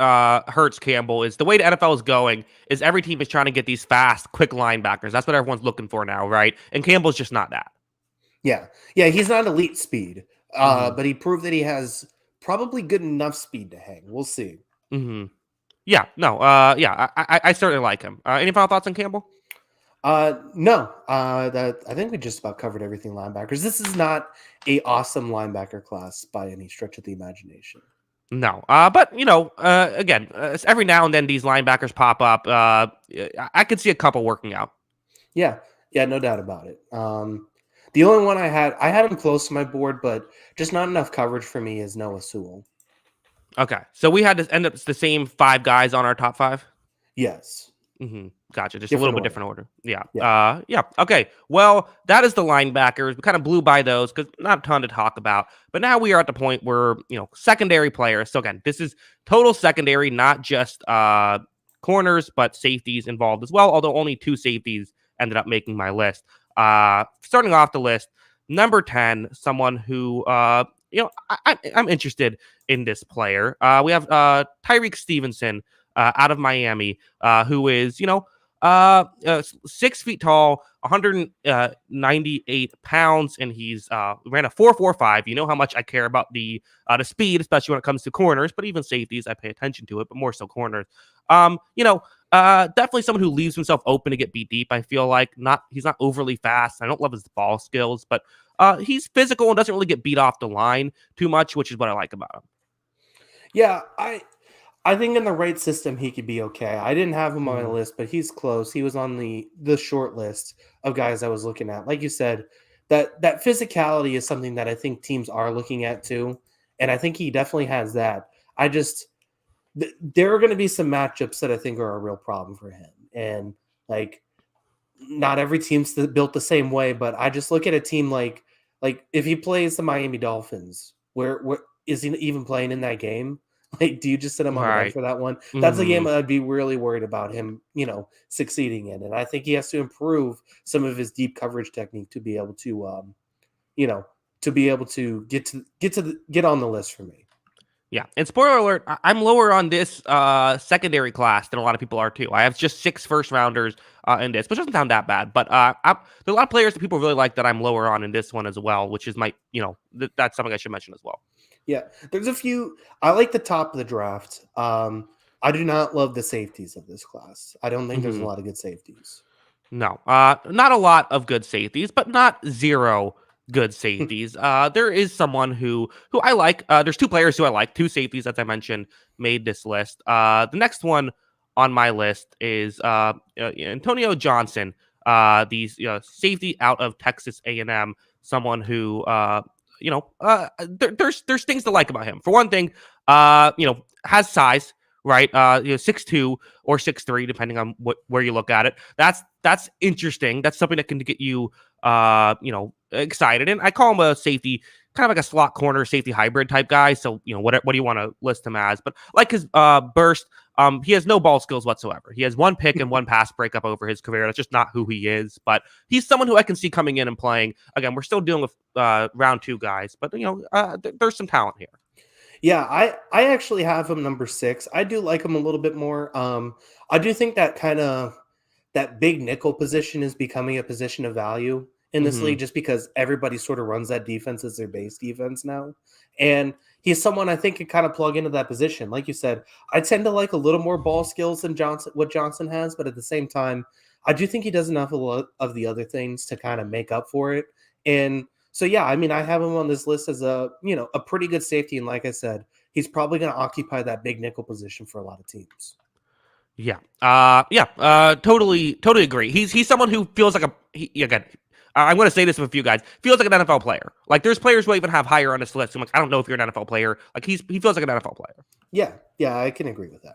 hurts Campbell is the way the NFL is going is every team is trying to get these fast, quick linebackers. That's what everyone's looking for now, right? And Campbell's just not that. Yeah. Yeah, he's not elite speed, Hmm. but he proved that he has probably good enough speed to hang. We'll see. Hmm. Yeah, no, yeah, I certainly like him. Any final thoughts on Campbell? No. That I think we just about covered everything linebackers. This is not a awesome linebacker class by any stretch of the imagination. No, but again, every now and then these linebackers pop up. I could see a couple working out. Yeah, yeah, no doubt about it. The only one I had him close to my board, but just not enough coverage for me is Noah Sewell. Okay, so we had to end up the same five guys on our top five. Yes. Gotcha. Just a little Different bit order. different order. Yeah. Yeah. Yeah. Okay. Well, that is the linebackers. We kind of blew by those because not a ton to talk about. But now we are at the point where secondary players. So again, this is total secondary, not just corners, but safeties involved as well. Although only two safeties ended up making my list. Starting off the list, number 10, someone who I'm interested in this player. We have Tyreek Stevenson out of Miami, who is, 6 feet tall, 198 pounds, and he's ran a 4.45. You know how much I care about the speed, especially when it comes to corners, but even safeties, I pay attention to it, but more so corners. Definitely someone who leaves himself open to get beat deep. I feel like he's not overly fast. I don't love his ball skills, but he's physical and doesn't really get beat off the line too much, which is what I like about him. Yeah, I think in the right system he could be okay. I didn't have him on my list, but he's close. He was on the short list of guys I was looking at. Like you said, that physicality is something that I think teams are looking at too, and I think he definitely has that. There are going to be some matchups that I think are a real problem for him, and like not every team's built the same way. But I just look at a team like if he plays the Miami Dolphins, where is he even playing in that game? Like, do you just sit him on the bench for that one? That's a game I'd be really worried about him, succeeding in. And I think he has to improve some of his deep coverage technique to be able to, get on the list for me. Yeah, and spoiler alert, I'm lower on this secondary class than a lot of people are too. I have just 6 first rounders in this, which doesn't sound that bad. But there are a lot of players that people really like that I'm lower on in this one as well, which is that's something I should mention as well. Yeah, there's a few. I like the top of the draft. I do not love the safeties of this class. I don't think there's a lot of good safeties. No, not a lot of good safeties, but not zero good safeties. There is someone who I like. There's 2 players who I like. 2 safeties, as I mentioned, made this list. The next one on my list is Antonio Johnson, the safety out of Texas A&M. Someone who there's things to like about him. For one thing, has size, right? 6'2" or 6'3", depending on where you look at it. That's interesting. That's something that can get you excited. And I call him a safety, kind of like a slot corner safety hybrid type guy. So, what do you want to list him as? But like his burst, he has no ball skills whatsoever. He has 1 pick and 1 pass breakup over his career. That's just not who he is. But he's someone who I can see coming in and playing. Again, we're still dealing with round 2 guys, but there's some talent here. Yeah, I actually have him number 6. I do like him a little bit more. I do think that big nickel position is becoming a position of value in this league, just because everybody sort of runs that defense as their base defense now. And he's someone I think could kind of plug into that position. Like you said, I tend to like a little more ball skills than what Johnson has, but at the same time, I do think he does enough of the other things to kind of make up for it. And so, yeah, I mean, I have him on this list as a pretty good safety. And like I said, he's probably going to occupy that big nickel position for a lot of teams. Yeah. Totally agree. He's someone who feels like again, I'm going to say this with a few guys, feels like an NFL player. Like there's players who I even have higher on this list. I'm like, I don't know if you're an NFL player. Like he feels like an NFL player. Yeah, I can agree with that.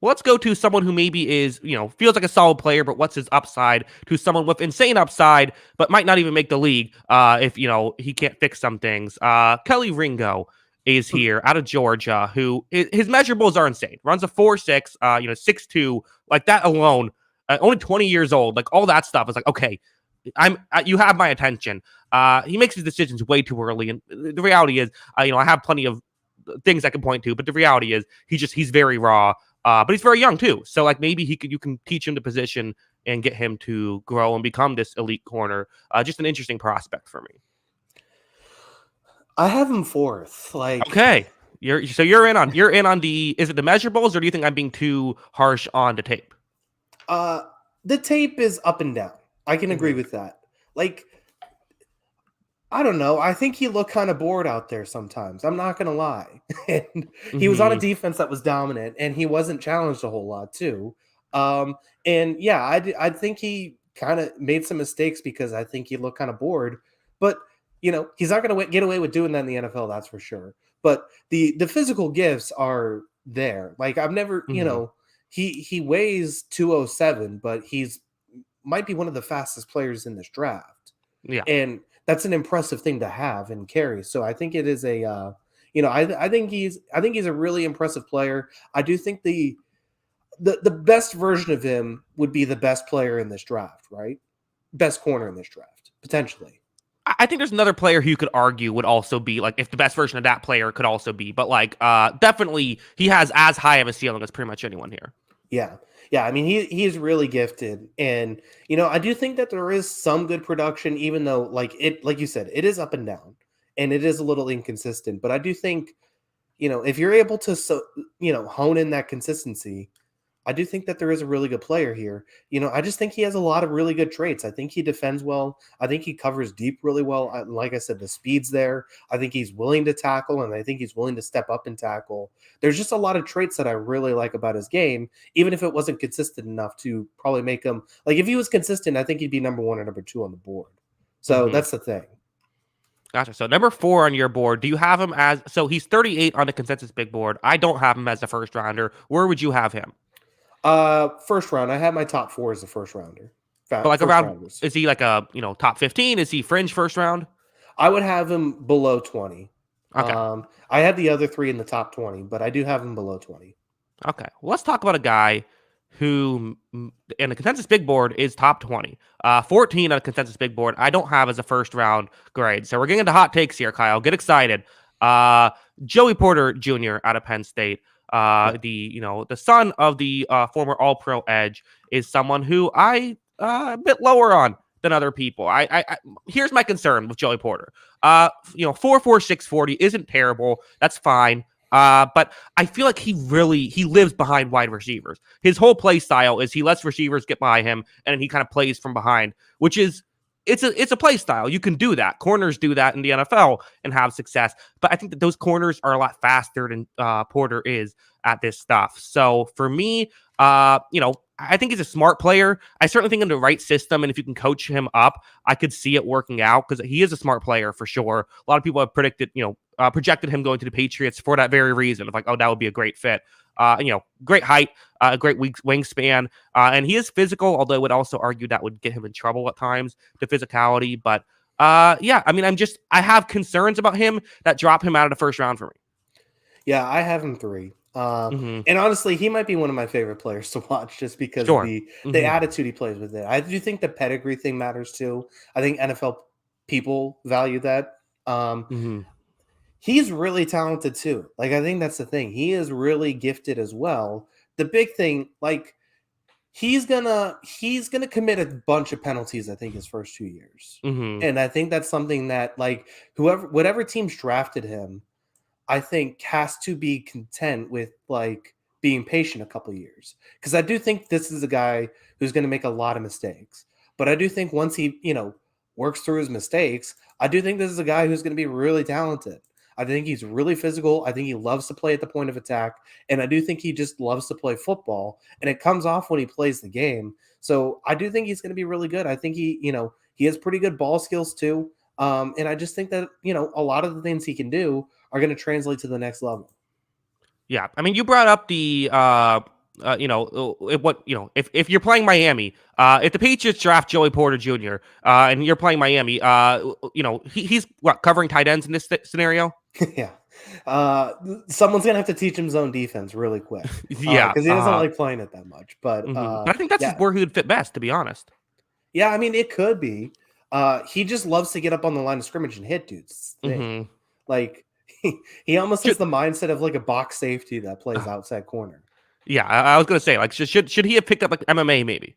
Well, let's go to someone who maybe is, feels like a solid player, but what's his upside, to someone with insane upside, but might not even make the league if, he can't fix some things. Kelly Ringo is here out of Georgia, who his measurables are insane. Runs a 4.6, 6'2", like that alone, only 20 years old, like all that stuff is like, okay, you have my attention. He makes his decisions way too early. And the reality is, I have plenty of things I can point to, but the reality is he's very raw. But he's very young too. So like maybe you can teach him the position and get him to grow and become this elite corner. Just an interesting prospect for me. I have him 4th. Okay. You're in on the, is it the measurables, or do you think I'm being too harsh on the tape? The tape is up and down. I can agree Mhm. with that. Like, I don't know. I think he looked kind of bored out there sometimes. I'm not gonna lie. And he was on a Mhm. defense that was dominant, and he wasn't challenged a whole lot too. Um, and yeah, I think he kind of made some mistakes because I think he looked kind of bored. But he's not gonna get away with doing that in the NFL. That's for sure. But the physical gifts are there. Like I've never, Mhm. he weighs 207, but he's might be one of the fastest players in this draft, Yeah. and that's an impressive thing to have and carry. So I think it is a, I think he's a really impressive player. I do think the best version of him would be the best player in this draft, right? Best corner in this draft, potentially. I think there's another player who you could argue would also be like if the best version of that player could also be, but like definitely he has as high of a ceiling as pretty much anyone here. Yeah. Yeah, I mean he's really gifted, and I do think that there is some good production, even though like you said, it is up and down and it is a little inconsistent. But I do think, if you're able to hone in that consistency, I do think that there is a really good player here. I just think he has a lot of really good traits. I think he defends well. I think he covers deep really well. Like I said, the speed's there. I think he's willing to tackle, and I think he's willing to step up and tackle. There's just a lot of traits that I really like about his game, even if it wasn't consistent enough to probably make him like if he was consistent, I think he'd be number one or number two on the board. So Hmm. that's the thing. Gotcha. So number 4 on your board, do you have him as? So he's 38 on the consensus big board. I don't have him as a first rounder. Where would you have him? First round. I have my top four as a first rounder. But like First around, rounders. is he like a top 15? Is he fringe first round? I would have him below 20. Okay. I had the other three in the top 20, but I do have him below 20. Okay. Well, let's talk about a guy who in the consensus big board is top 20. 14 on the consensus big board. I don't have as a first round grade. So we're getting into hot takes here, Kyle. Get excited. Uh, Joey Porter Jr. out of Penn State. Yeah. The son of the former All Pro edge is someone who I a bit lower on than other people. Here's my concern with Joey Porter. 4.46 40 isn't terrible. That's fine. But I feel like he lives behind wide receivers. His whole play style is he lets receivers get by him and then he kind of plays from behind, which is it's a play style. You can do that. Corners do that in the NFL and have success. But I think that those corners are a lot faster than Porter is at this stuff. So for me, I think he's a smart player. I certainly think in the right system, and if you can coach him up, I could see it working out because he is a smart player for sure. A lot of people have projected him going to the Patriots for that very reason of like, oh, that would be a great fit. Great height, great wingspan, and he is physical. Although I would also argue that would get him in trouble at times, the physicality. But yeah, I mean, I have concerns about him that drop him out of the first round for me. Yeah, I have him three. Mm-hmm. And honestly, he might be one of my favorite players to watch just because of Sure. the Mm-hmm. attitude he plays with it. I do think the pedigree thing matters too. I think NFL people value that. Mm-hmm. He's really talented too. Like I think that's the thing. He is really gifted as well. The big thing, like he's gonna commit a bunch of penalties, I think, his first 2 years. Mm-hmm. And I think that's something that like whatever teams drafted him, I think has to be content with like being patient a couple years. Because I do think this is a guy who's going to make a lot of mistakes. But I do think once he, works through his mistakes, I do think this is a guy who's going to be really talented. I think he's really physical. I think he loves to play at the point of attack. And I do think he just loves to play football. And it comes off when he plays the game. So I do think he's going to be really good. I think he has pretty good ball skills too. And I just think that, a lot of the things he can do are going to translate to the next level. Yeah, I mean, you brought up the if you're playing Miami, if the Patriots draft Joey Porter Jr. And you're playing Miami, he's what covering tight ends in this scenario. Yeah. Someone's going to have to teach him zone defense really quick Yeah, because he doesn't like playing it that much. But but I think that's just yeah, where he would fit best, to be honest. yeah, I mean, it could be. He just loves to get up on the line of scrimmage and hit dudes. It's the thing. Hmm. Like, he almost has Should, the mindset of like a box safety that plays outside corner. yeah, I was gonna say like should he have picked up like MMA maybe?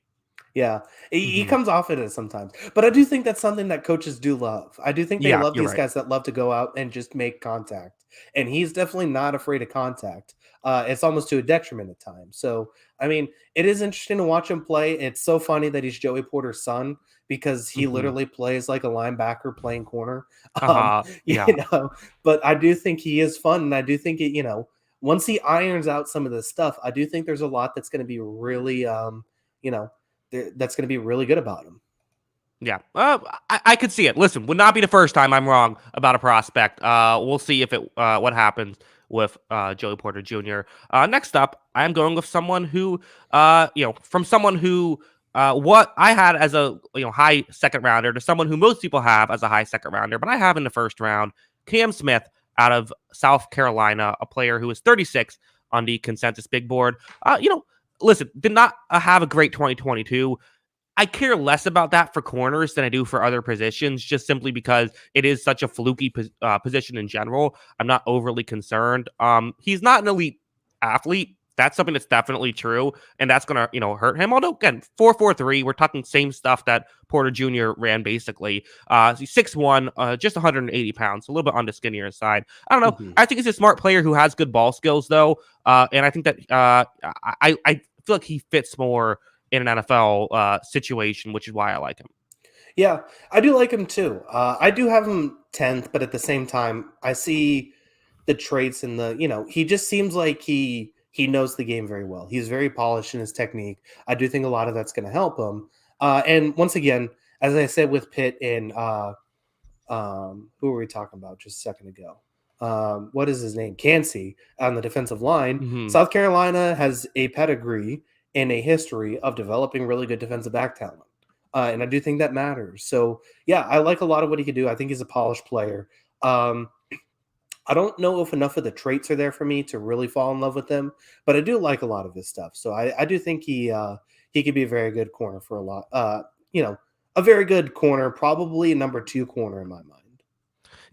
Yeah, he Mhm. comes off it as sometimes, but I do think that's something that coaches do love. I do think they Yeah, love you're these right. guys that love to go out and just make contact, and he's definitely not afraid of contact. It's almost to a detriment at times. So, I mean, it is interesting to watch him play. It's so funny that he's Joey Porter's son because he Mhm. literally plays like a linebacker playing corner. Um, Uh-huh. you Yeah. know, but I do think he is fun, and I do think once he irons out some of this stuff, I do think there's a lot that's going to be really, you know that's going to be really good about him. Yeah, I could see it. Listen, would not be the first time I'm wrong about a prospect. We'll see if it what happens with Joey Porter Jr. Next up, I'm going with someone who, from someone who, what I had as a high second rounder to someone who most people have as a high second rounder, but I have in the first round, Cam Smith out of South Carolina, a player who is 36 on the consensus big board. Listen, did not have a great 2022. I care less about that for corners than I do for other positions, just simply because it is such a fluky position in general. I'm not overly concerned. He's not an elite athlete. That's something that's definitely true, and that's gonna hurt him. Although again, 4.43, we're talking same stuff that Porter Jr. ran basically. He's 6'1", just 180 pounds, a little bit on the skinnier side. I don't know. Mhm. I think he's a smart player who has good ball skills though, and I think that I feel like he fits more in an NFL situation, which is why I like him. Yeah, I do like him too. I do have him 10th, but at the same time, I see the traits and he just seems like he knows the game very well. He's very polished in his technique. I do think a lot of that's going to help him. And once again, as I said with Pitt and who were we talking about just a second ago? What is his name? Cansey on the defensive line. Hmm. South Carolina has a pedigree and a history of developing really good defensive back talent. And I do think that matters. So, yeah, I like a lot of what he can do. I think he's a polished player. Um, I don't know if enough of the traits are there for me to really fall in love with him, but I do like a lot of his stuff. So I do think he could be a very good corner for a lot. A very good corner, probably a number 2 corner in my mind.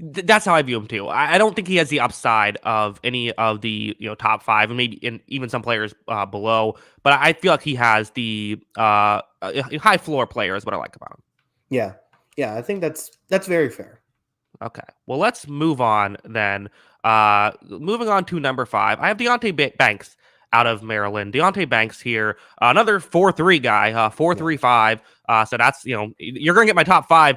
That's how I view him too. I don't think he has the upside of any of the top five, and maybe even some players below. But I feel like he has the high floor player is what I like about him. Yeah. Yeah, I think that's very fair. Okay. Well, let's move on then. Moving on to number 5. I have Banks out of Maryland. Deontay Banks here, another 4.3 guy, Yeah. 4.35. So that's, you're going to get my top 5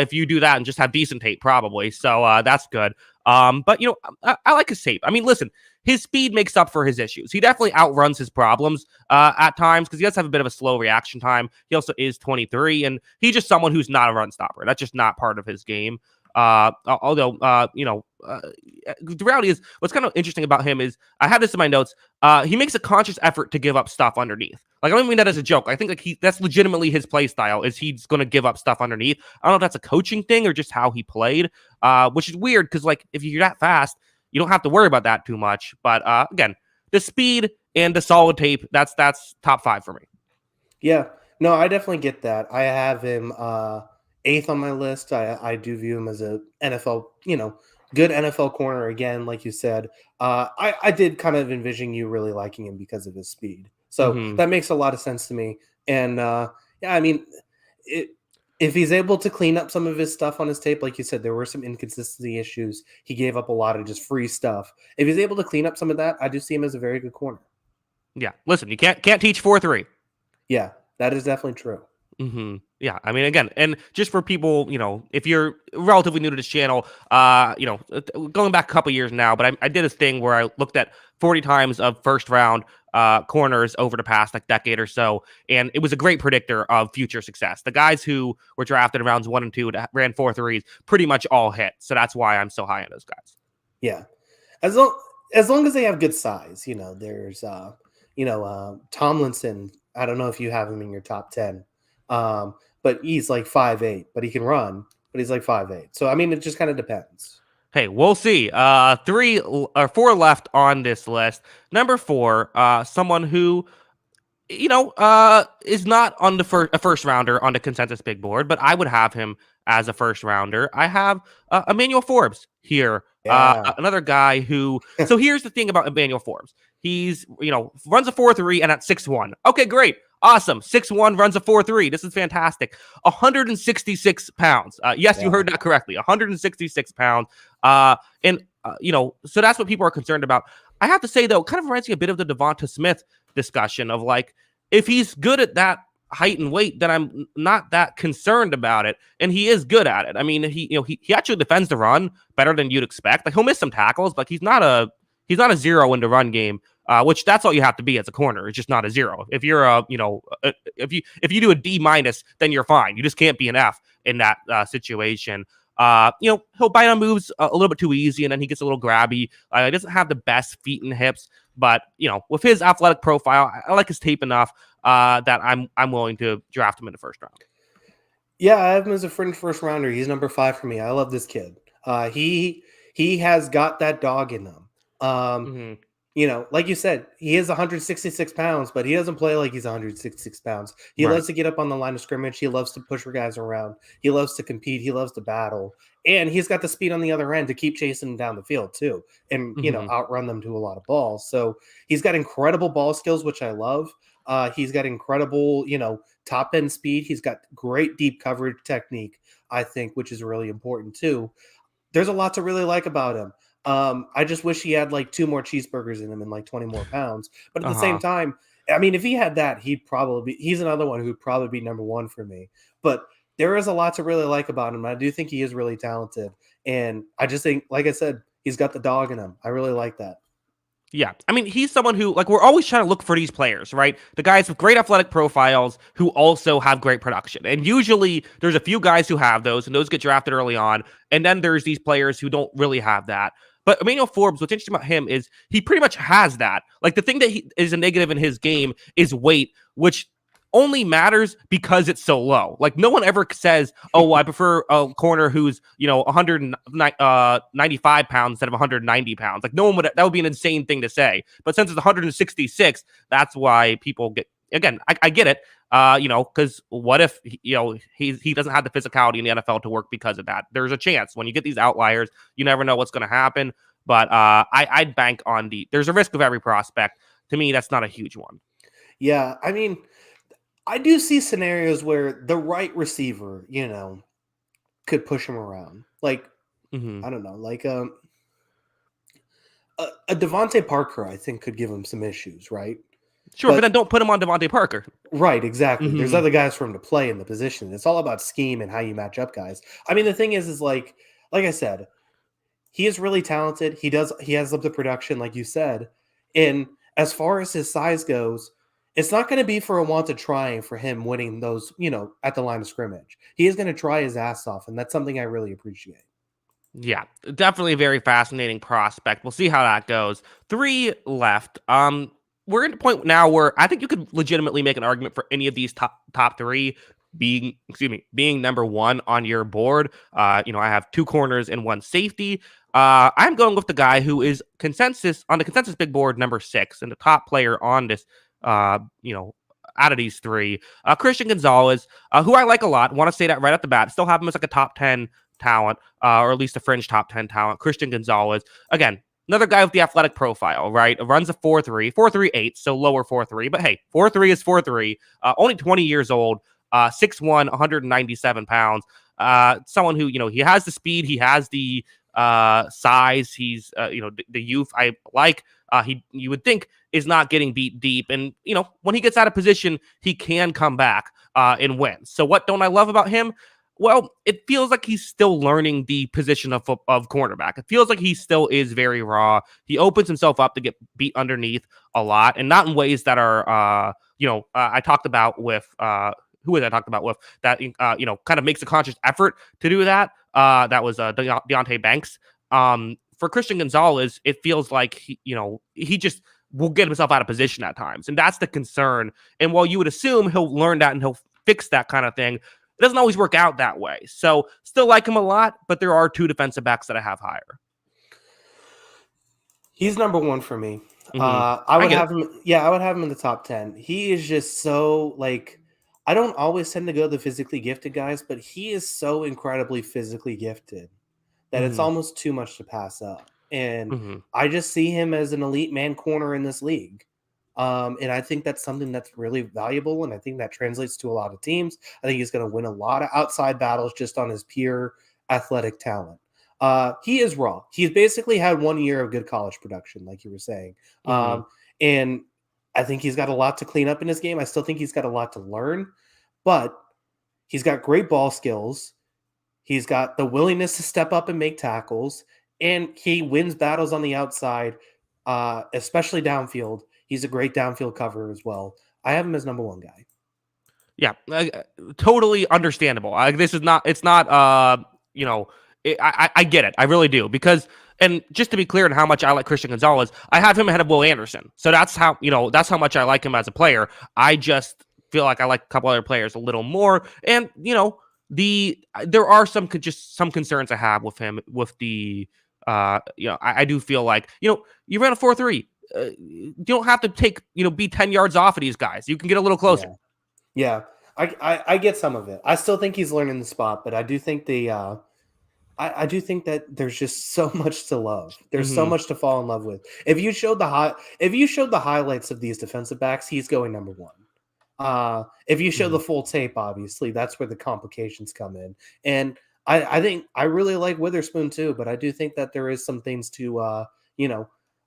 if you do that and just have decent tape, probably. So that's good. But, I like his tape. I mean, listen, his speed makes up for his issues. He definitely outruns his problems at times because he does have a bit of a slow reaction time. He also is 23, and he's just someone who's not a run stopper. That's just not part of his game. Although, the reality is what's kind of interesting about him is I had this in my notes. He makes a conscious effort to give up stuff underneath. Like, I don't mean that as a joke. I think like that's legitimately his play style is he's going to give up stuff underneath. I don't know if that's a coaching thing or just how he played, which is weird because like if you're that fast, you don't have to worry about that too much. But again, the speed and the solid tape, that's top 5 for me. Yeah. No, I definitely get that. I have him eighth on my list. I do view him as a NFL, good NFL corner again, like you said. I did kind of envision you really liking him because of his speed. So Hmm. that makes a lot of sense to me. And yeah, I mean, it, if he's able to clean up some of his stuff on his tape, like you said, there were some inconsistency issues. He gave up a lot of just free stuff. If he's able to clean up some of that, I do see him as a very good corner. Yeah, listen, you can't teach 4.3. Yeah, that is definitely true. Yeah, I mean, again, and just for people, if you're relatively new to this channel, going back a couple years now, but I did this thing where I looked at 40 times of first round corners over the past like decade or so, and it was a great predictor of future success. The guys who were drafted in rounds 1 and 2 that ran 4.3s pretty much all hit, so that's why I'm so high on those guys. Yeah. As long as they have good size, there's Tomlinson. I don't know if you have him in your top 10. But he's like 5'8", but he can run, but he's like 5'8". So I mean it just kind of depends. Hey, we'll see. 3 or 4 left on this list. Number 4, someone who is not on the a first rounder on the consensus big board, but I would have him as a first rounder. I have Emmanuel Forbes here. Yeah. Another guy who, so here's the thing about Emmanuel Forbes. He's, runs a 4.3 and at 6'1". Okay, great. Awesome. 6'1", runs a 4.3. This is fantastic. 166 pounds. Yes, you Yeah. heard that correctly. 166 pounds. So that's what people are concerned about. I have to say, though, it kind of reminds me a bit of the Devonta Smith discussion of like, if he's good at that height and weight, then I'm not that concerned about it. And he is good at it. I mean, he actually defends the run better than you'd expect. Like, he'll miss some tackles, but he's not a zero in the run game. Which that's all you have to be as a corner. It's just not a zero. If you're if you do a D minus, then you're fine. You just can't be an F in that situation. He'll bite on moves a little bit too easy, and then he gets a little grabby. He doesn't have the best feet and hips, but with his athletic profile, I like his tape enough that I'm willing to draft him in the first round. Yeah, I have him as a fringe first rounder. He's number 5 for me. I love this kid. He has got that dog in him. Like you said, he is 166 pounds, but he doesn't play like he's 166 pounds. He loves to get up on the line of scrimmage. He loves to push guys around. He loves to compete. He loves to battle. And he's got the speed on the other end to keep chasing them down the field too. And, outrun them to a lot of balls. So he's got incredible ball skills, which I love. He's got incredible, top end speed. He's got great deep coverage technique, I think, which is really important too. There's a lot to really like about him. I just wish he had like 2 more cheeseburgers in him and like 20 more pounds. But at the same time, I mean, if he had that, he's another one who'd probably be number 1 for me. But there is a lot to really like about him. I do think he is really talented. And I just think, like I said, he's got the dog in him. I really like that. Yeah. I mean, he's someone who, like, we're always trying to look for these players, right? The guys with great athletic profiles who also have great production. And usually there's a few guys who have those, and those get drafted early on. And then there's these players who don't really have that. But Emmanuel Forbes, what's interesting about him is he pretty much has that. Like, the thing that is a negative in his game is weight, which only matters because it's so low. Like, no one ever says, oh, I prefer a corner who's 195 pounds instead of 190 pounds. Like, no one would. That would be an insane thing to say. But since it's 166, that's why people get. Again, I get it. Because what if he doesn't have the physicality in the NFL to work because of that? There's a chance when you get these outliers, you never know what's going to happen. But I'd bank on there's a risk of every prospect. To me, that's not a huge one. Yeah, I mean, I do see scenarios where the right receiver, could push him around. Like, I don't know, like a Devontae Parker, I think, could give him some issues, right? Sure, but then don't put him on Devontae Parker. Right, exactly. There's other guys for him to play in the position. It's all about scheme and how you match up guys. I mean, the thing is like I said, he is really talented. He has up the production, like you said. And as far as his size goes, it's not going to be for a wanted trying for him winning those, at the line of scrimmage. He is going to try his ass off, and that's something I really appreciate. Yeah, definitely a very fascinating prospect. We'll see how that goes. 3 left. We're at the point now where I think you could legitimately make an argument for any of these top 3 being number 1 on your board. I have 2 corners and 1 safety. I'm going with the guy who is on the consensus big board, number 6, and the top player on this, out of these 3, Christian Gonzalez, who I like a lot. Want to say that right off the bat. Still have him as like a top 10 talent, or at least a fringe top 10 talent. Christian Gonzalez, again, another guy with the athletic profile, right? Runs a 4.3, 4.38, so lower 4.3. But hey, 4.3 is 4.3. Only 20 years old, 6'1", 197 pounds. Someone who, he has the speed, he has the size, he's, the youth I like. You would think is not getting beat deep. And, when he gets out of position, he can come back and win. So what don't I love about him? Well, it feels like he's still learning the position of cornerback. It feels like he still is very raw. He opens himself up to get beat underneath a lot, and not in ways that are, I talked about with, who was I talked about with that, kind of makes a conscious effort to do that. That was Deontay Banks. For Christian Gonzalez, it feels like he just will get himself out of position at times, and that's the concern. And while you would assume he'll learn that and he'll fix that kind of thing, it doesn't always work out that way. So still like him a lot, but there are 2 defensive backs that I have higher. He's number 1 for me. I would have him. Yeah, I would have him in the top 10. He is just so like, I don't always tend to go the physically gifted guys, but he is so incredibly physically gifted that it's almost too much to pass up. And I just see him as an elite man corner in this league. And I think that's something that's really valuable, and I think that translates to a lot of teams. I think he's going to win a lot of outside battles just on his pure athletic talent. He is raw. He's basically had 1 year of good college production, like you were saying. Mhm. And I think he's got a lot to clean up in his game. I still think he's got a lot to learn, but he's got great ball skills. He's got the willingness to step up and make tackles, and he wins battles on the outside, especially downfield. He's a great downfield cover as well. I have him as number one guy. Yeah, totally understandable. This is not. It's not. I get it. I really do because. And just to be clear on how much I like Christian Gonzalez, I have him ahead of Will Anderson. So that's how that's how much I like him as a player. I just feel like I like a couple other players a little more, and there are some concerns I have with him with the I do feel like you ran a 4.3. You don't have to take be 10 yards off of these guys. You can get a little closer. Yeah. I get some of it. I still think he's learning the spot, but I do think I do think that there's just so much to love. There's so much to fall in love with. If you showed the highlights of these defensive backs, he's going number one. If you show the full tape, obviously that's where the complications come in. And I think I really like Witherspoon too, but I do think that there is some things to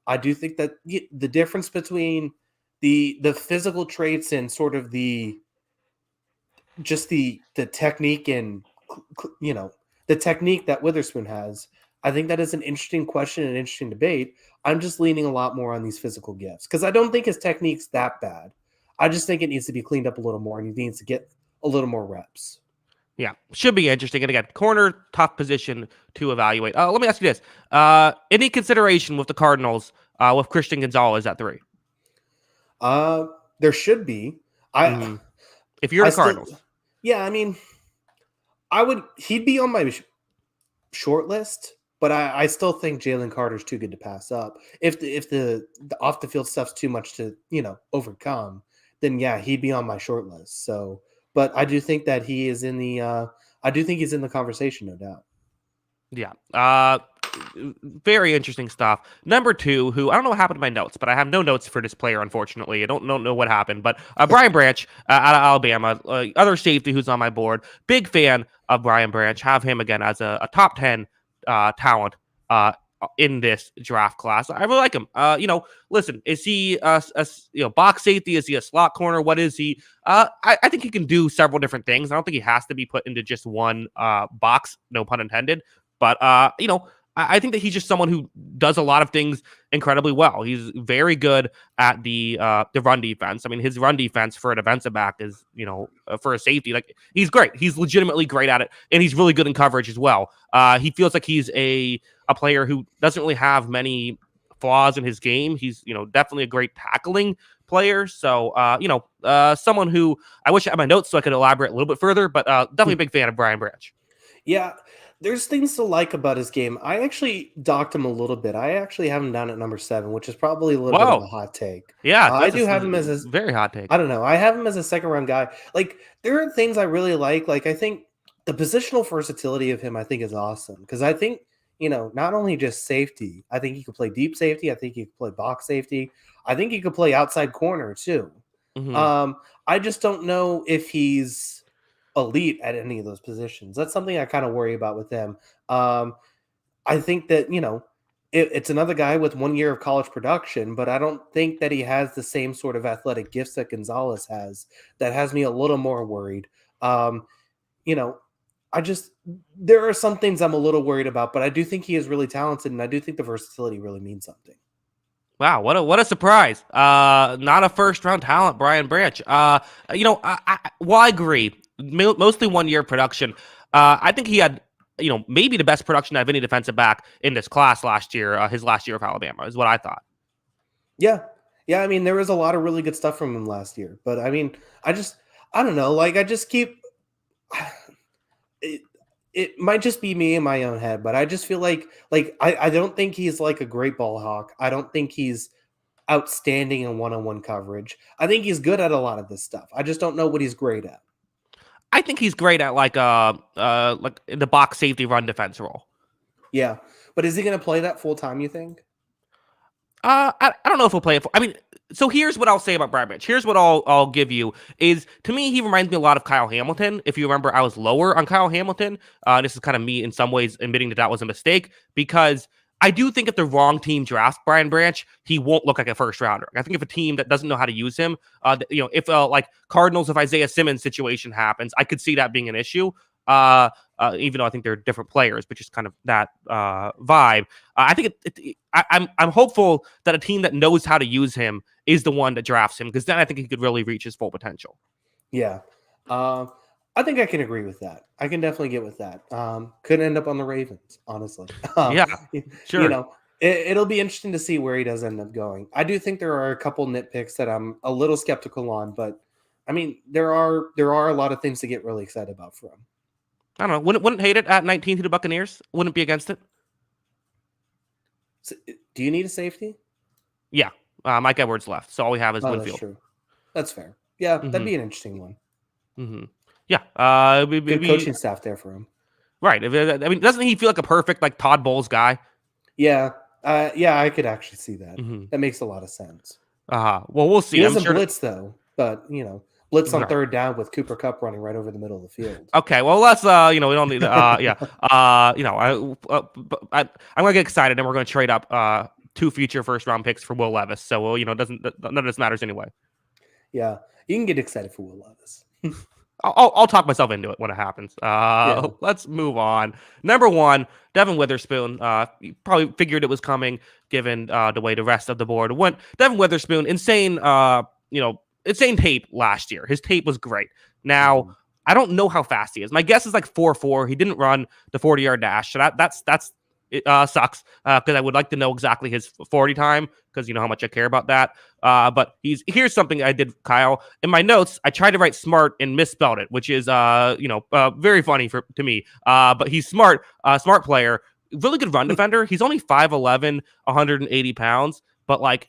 I do think that the difference between the physical traits and sort of the technique and the technique that Witherspoon has, I think that is an interesting question and interesting debate. I'm just leaning a lot more on these physical gifts because I don't think his technique's that bad. I just think it needs to be cleaned up a little more and he needs to get a little more reps. Yeah, should be interesting. And again, corner, tough position to evaluate. Let me ask you this. Any consideration with the Cardinals with Christian Gonzalez at 3? There should be. If you're the Cardinals. Yeah, I mean, he'd be on my short list, but I still think Jalen Carter's too good to pass up. If the off the field stuff's too much to, overcome, then yeah, he'd be on my short list. So, but I do think that he is in the I do think he's in the conversation, no doubt. Yeah. Very interesting stuff. Number 2, who I don't know what happened to my notes, but I have no notes for this player, unfortunately. I don't know what happened, but Brian Branch out of Alabama, other safety who's on my board. Big fan of Brian Branch. Have him again as a top 10 talent in this draft class. I really like him. Listen, is he a box safety? Is he a slot corner? What is he? I think he can do several different things. I don't think he has to be put into just one box, no pun intended. But I think that he's just someone who does a lot of things incredibly well. He's very good at the run defense. I mean, his run defense for a defensive back is, for a safety, like he's great. He's legitimately great at it, and he's really good in coverage as well. He feels like he's a player who doesn't really have many flaws in his game. He's, definitely a great tackling player. So, someone who I wish I had my notes so I could elaborate a little bit further, but definitely a big fan of Brian Branch. Yeah. There's things to like about his game. I actually docked him a little bit. I actually have him down at number 7, which is probably a little bit of a hot take. Yeah, I do have him as a very hot take. I don't know. I have him as a second round guy. Like there are things I really like. Like I think the positional versatility of him, I think, is awesome because I think not only just safety. I think he could play deep safety. I think he could play box safety. I think he could play outside corner too. I just don't know if he's elite at any of those positions. That's something I kind of worry about with them. I think that it's another guy with 1 year of college production, but I don't think that he has the same sort of athletic gifts that Gonzalez has. That has me a little more worried. There are some things I'm a little worried about, but I do think he is really talented, and I do think the versatility really means something. Wow, what a surprise! Not a first round talent, Brian Branch. I agree. Mostly 1 year production. I think he had, maybe the best production out of any defensive back in this class last year. His last year of Alabama is what I thought. Yeah. I mean, there was a lot of really good stuff from him last year, but I mean, I don't know. Like, I just keep. It might just be me in my own head, but I just feel like I don't think he's like a great ball hawk. I don't think he's outstanding in one-on-one coverage. I think he's good at a lot of this stuff. I just don't know what he's great at. I think he's great at like the box safety run defense role. Yeah, but is he going to play that full time? You think? I don't know if he'll play it. I mean, So here's what I'll say about Brad Branch. Here's what I'll give you is, to me, he reminds me a lot of Kyle Hamilton. If you remember, I was lower on Kyle Hamilton. This is kind of me in some ways admitting that that was a mistake, because I do think if the wrong team drafts Brian Branch, he won't look like a first rounder. I think if a team that doesn't know how to use him, if like Cardinals, if Isaiah Simmons situation happens, I could see that being an issue. Even though I think they're different players, but just kind of that vibe. I think I'm hopeful that a team that knows how to use him is the one that drafts him, because then I think he could really reach his full potential. Yeah. I think I can agree with that. I can definitely get with that. Could end up on the Ravens, honestly. Yeah, sure. You know, it'll be interesting to see where he does end up going. I do think there are a couple nitpicks that I'm a little skeptical on, but I mean, there are a lot of things to get really excited about for him. I don't know. Wouldn't hate it at 19 to the Buccaneers. Wouldn't be against it. So, do you need a safety? Yeah. Mike Edwards left, so all we have is Winfield. That's true. That's fair. Yeah, that'd be an interesting one. Mm-hmm. Yeah. Good coaching staff there for him. Right. I mean, doesn't he feel like a perfect like Todd Bowles guy? Yeah. I could actually see that. Mm-hmm. That makes a lot of sense. Well, we'll see. He doesn't blitz though, but blitz on third down with Cooper Kupp running right over the middle of the field. Okay, well, let's we don't need I'm gonna get excited and we're gonna trade up 2 future first round picks for Will Levis. So none of this matters anyway. Yeah, you can get excited for Will Levis. I'll talk myself into it when it happens. Let's move on. Number 1, Devin Witherspoon. You probably figured it was coming given the way the rest of the board went. Devin Witherspoon, insane tape last year. His tape was great. Now, I don't know how fast he is. My guess is like 4.4. He didn't run the 40-yard dash. So that's it sucks because I would like to know exactly his 40 time, because you know how much I care about that. But here's something I did, Kyle. In my notes, I tried to write smart and misspelled it, which is very funny to me. But he's smart player, really good run defender. He's only 5'11", 180 pounds, but like,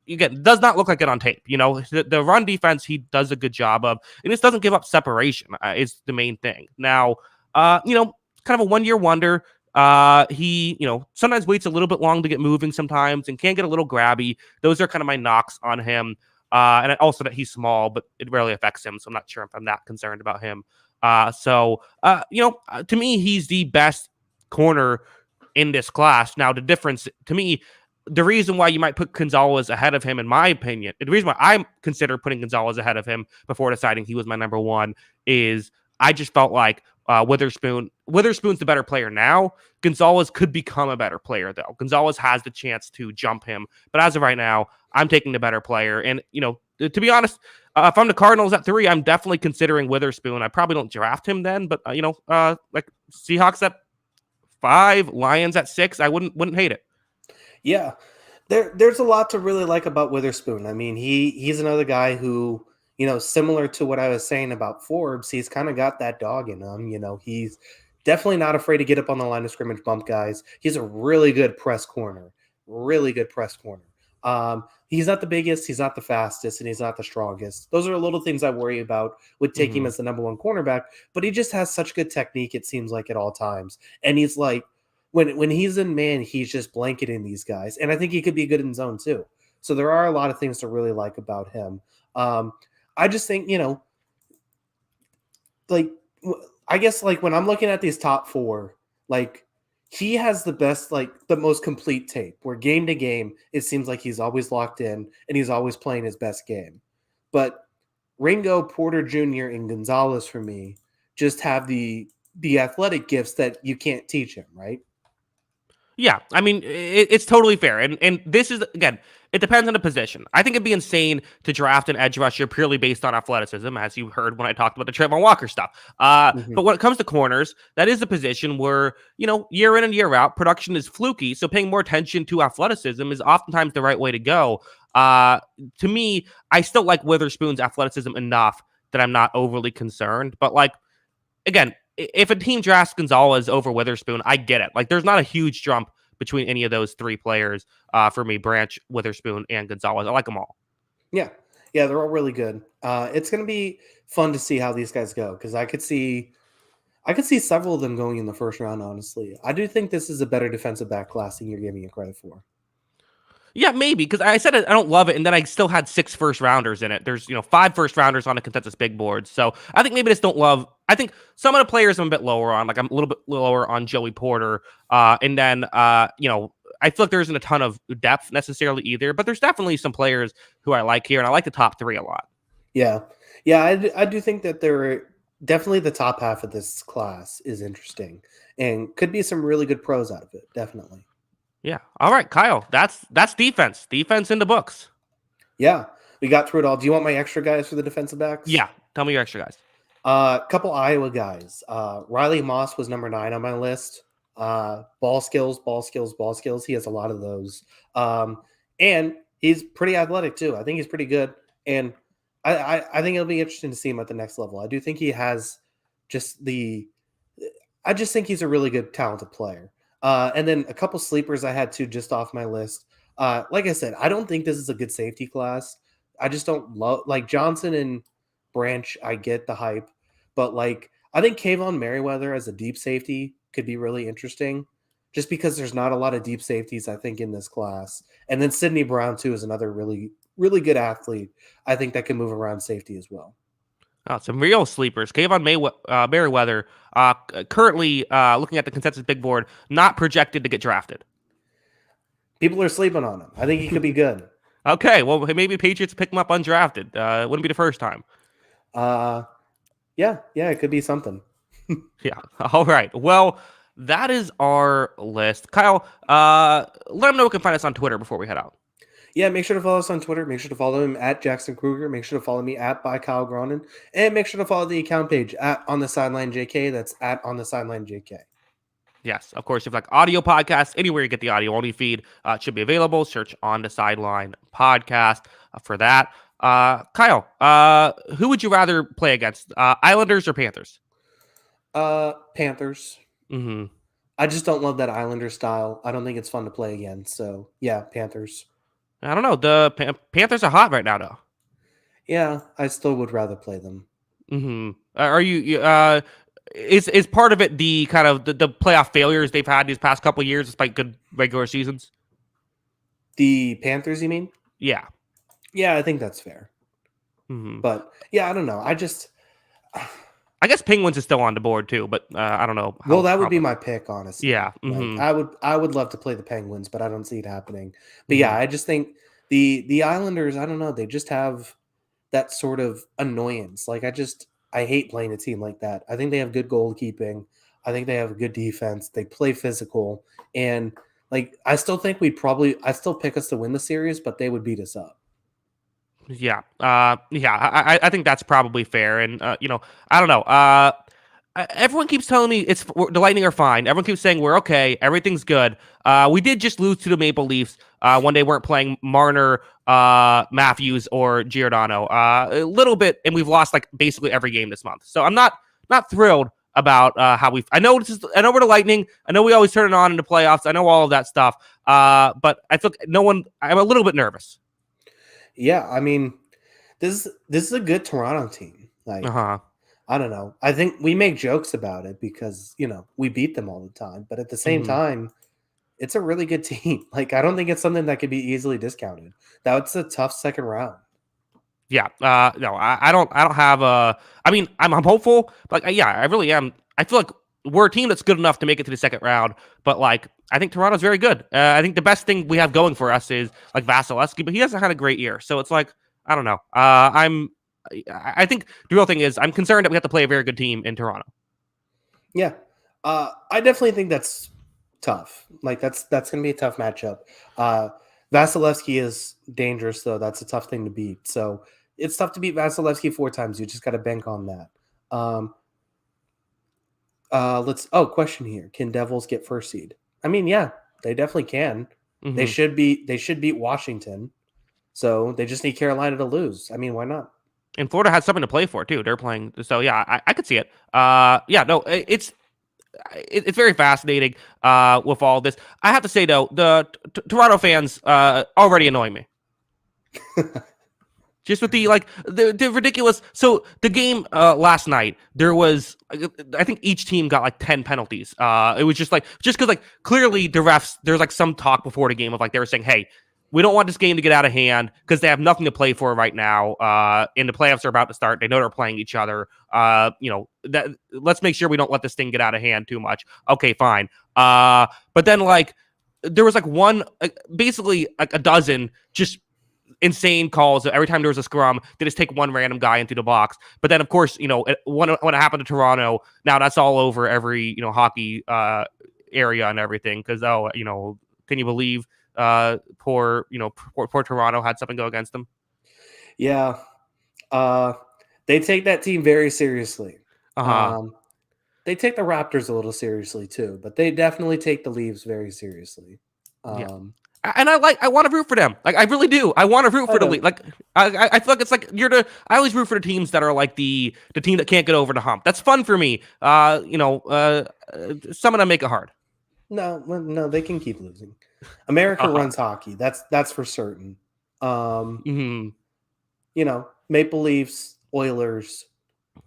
again, does not look like it on tape. The run defense he does a good job of, and just doesn't give up separation is the main thing. Now, kind of a 1-year wonder. He sometimes waits a little bit long to get moving sometimes and can get a little grabby. Those are kind of my knocks on him. And also that he's small, but it rarely affects him. So I'm not sure if I'm that concerned about him. To me, he's the best corner in this class. Now, the difference to me, the reason why you might put Gonzalez ahead of him, in my opinion, the reason why I consider putting Gonzalez ahead of him before deciding he was my number 1 is I just felt like Witherspoon's the better player now. Gonzalez could become a better player, though. Gonzalez has the chance to jump him. But as of right now, I'm taking the better player. And, to be honest, if I'm the Cardinals at 3, I'm definitely considering Witherspoon. I probably don't draft him then, but, like Seahawks at 5, Lions at 6, I wouldn't hate it. Yeah, there's a lot to really like about Witherspoon. I mean, he's another guy who, similar to what I was saying about Forbes, he's kind of got that dog in him. He's definitely not afraid to get up on the line of scrimmage, bump guys. He's a really good press corner. He's not the biggest, he's not the fastest, and he's not the strongest. Those are little things I worry about with taking him as the number 1 cornerback, but he just has such good technique, it seems like, at all times. And he's like, when he's in man, he's just blanketing these guys. And I think he could be good in zone too. So there are a lot of things to really like about him. I just think, I guess like when I'm looking at these top 4, like he has the best, like the most complete tape where game to game, it seems like he's always locked in and he's always playing his best game. But Ringo, Porter Jr., and Gonzalez for me just have the athletic gifts that you can't teach him, right? Yeah, I mean, it's totally fair. And this is, again, it depends on the position. I think it'd be insane to draft an edge rusher purely based on athleticism, as you heard when I talked about the Trayvon Walker stuff. But when it comes to corners, that is a position where, year in and year out, production is fluky. So paying more attention to athleticism is oftentimes the right way to go. To me, I still like Witherspoon's athleticism enough that I'm not overly concerned. But like, again, if a team drafts Gonzalez over Witherspoon, I get it. Like, there's not a huge jump between any of those 3 players for me, Branch, Witherspoon, and Gonzalez. I like them all. Yeah, they're all really good. It's going to be fun to see how these guys go, because I could see several of them going in the first round, honestly. I do think this is a better defensive back class than you're giving it credit for. Yeah, maybe, because I said I don't love it, and then I still had 6 first rounders in it. There's 5 first rounders on a consensus big board, so I think maybe I just don't love. I think some of the players I'm a bit lower on, like I'm a little bit lower on Joey Porter, and then I feel like there isn't a ton of depth necessarily either, but there's definitely some players who I like here, and I like the top 3 a lot. Yeah, yeah, I do think that there are definitely the top half of this class is interesting, and could be some really good pros out of it. Definitely. Yeah. All right, Kyle. That's defense. Defense in the books. Yeah, we got through it all. Do you want my extra guys for the defensive backs? Yeah. Tell me your extra guys. Couple Iowa guys. Riley Moss was number 9 on my list. Ball skills, ball skills, ball skills. He has a lot of those. And he's pretty athletic too. I think he's pretty good. And I think it'll be interesting to see him at the next level. I do think he has I just think he's a really good, talented player. And then a couple sleepers I had too, just off my list. Like I said, I don't think this is a good safety class. I just don't love like Johnson and Branch. I get the hype, but like I think Kayvon Merriweather as a deep safety could be really interesting, just because there's not a lot of deep safeties I think in this class. And then Sidney Brown too is another really really good athlete. I think that can move around safety as well. Oh, some real sleepers. Kayvon Merriweather, currently looking at the consensus big board, not projected to get drafted. People are sleeping on him. I think he could be good. Okay, well, maybe the Patriots pick him up undrafted. It wouldn't be the first time. Yeah, it could be something. Yeah. All right. Well, that is our list. Kyle, let them know we can find us on Twitter before we head out. Yeah, make sure to follow us on Twitter. Make sure to follow him at Jackson Kruger. Make sure to follow me at by Kyle Gronin. And make sure to follow the account page at On the Sideline JK. That's at On the Sideline JK. Yes, of course, if like audio podcasts, anywhere you get the audio only feed, it should be available. Search On the Sideline podcast for that. Kyle, who would you rather play against, Islanders or Panthers? Panthers. Mm-hmm. I just don't love that Islander style. I don't think it's fun to play again. So, yeah, Panthers. I don't know. The Panthers are hot right now, though. Yeah, I still would rather play them. Mm-hmm. Are you is part of it the kind of the playoff failures they've had these past couple of years despite good regular seasons? The Panthers, you mean? Yeah. Yeah, I think that's fair. Mm-hmm. But, yeah, I don't know. I guess Penguins is still on the board too, but I don't know. Well, that would be my pick, honestly. Yeah, mm-hmm. Like, I would love to play the Penguins, but I don't see it happening. But yeah, I just think the Islanders, I don't know, they just have that sort of annoyance. Like I hate playing a team like that. I think they have good goalkeeping. I think they have a good defense. They play physical, and like I still think I still pick us to win the series, but they would beat us up. Yeah. I think that's probably fair. And, I don't know. Everyone keeps telling me the Lightning are fine. Everyone keeps saying we're okay. Everything's good. We did just lose to the Maple Leafs when they weren't playing Marner, Matthews, or Giordano a little bit. And we've lost like basically every game this month. So I'm not thrilled about how I know we're the Lightning. I know we always turn it on in the playoffs. I know all of that stuff. But I feel I'm a little bit nervous. Yeah, I mean, this is a good Toronto team. Like, I don't know. I think we make jokes about it because we beat them all the time, but at the same time, it's a really good team. Like, I don't think it's something that could be easily discounted. That's a tough second round. Yeah. No, I don't have a. I mean, I'm hopeful, but yeah, I really am. I feel like we're a team that's good enough to make it to the second round, but like I think Toronto's very good. I think the best thing we have going for us is like Vasilevsky, but he hasn't had a great year, so it's like I don't know. I think the real thing is I'm concerned that we have to play a very good team in Toronto. Yeah, I definitely think that's tough. Like that's going to be a tough matchup. Vasilevsky is dangerous, though. That's a tough thing to beat. So it's tough to beat Vasilevsky 4 times. You just got to bank on that. Question here. Can Devils get first seed? I mean, yeah, they definitely can. Mm-hmm. They should beat Washington. So they just need Carolina to lose. I mean, why not? And Florida has something to play for too. They're playing. So yeah, I could see it. It's very fascinating with all this. I have to say though, the Toronto fans already annoy me. Just with the ridiculous. So the game last night, there was, I think each team got like 10 penalties. It was just because clearly the refs, there's like some talk before the game of like, they were saying, hey, we don't want this game to get out of hand because they have nothing to play for right now. And the playoffs are about to start. They know they're playing each other. That let's make sure we don't let this thing get out of hand too much. Okay, fine. But then like there was like basically like a dozen just insane calls every time there was a scrum. They just take one random guy into the box. But then of course, when it happened to Toronto, now that's all over every hockey area and everything because can you believe poor Toronto had something go against them? Yeah. They take that team very seriously. They take the Raptors a little seriously too, but they definitely take the Leafs very seriously. And I want to root for them. Like I really do. I want to root for the Leafs. Like I feel like it's like I always root for the teams that are like the team that can't get over the hump. That's fun for me. Some of them make it hard. No, they can keep losing. America runs hockey. That's for certain. Maple Leafs, Oilers,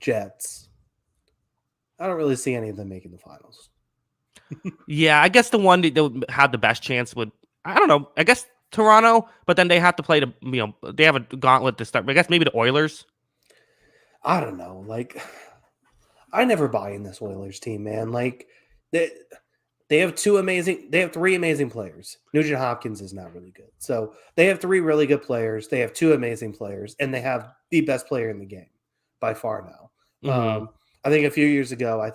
Jets. I don't really see any of them making the finals. Yeah, I guess the one that had the best chance would, I don't know, I guess Toronto, but then they have to play they have a gauntlet to start. But I guess maybe the Oilers. I don't know. Like, I never buy in this Oilers team, man. Like, they have three amazing players. Nugent Hopkins is not really good. So they have three really good players. They have two amazing players, and they have the best player in the game by far now. I think a few years ago, I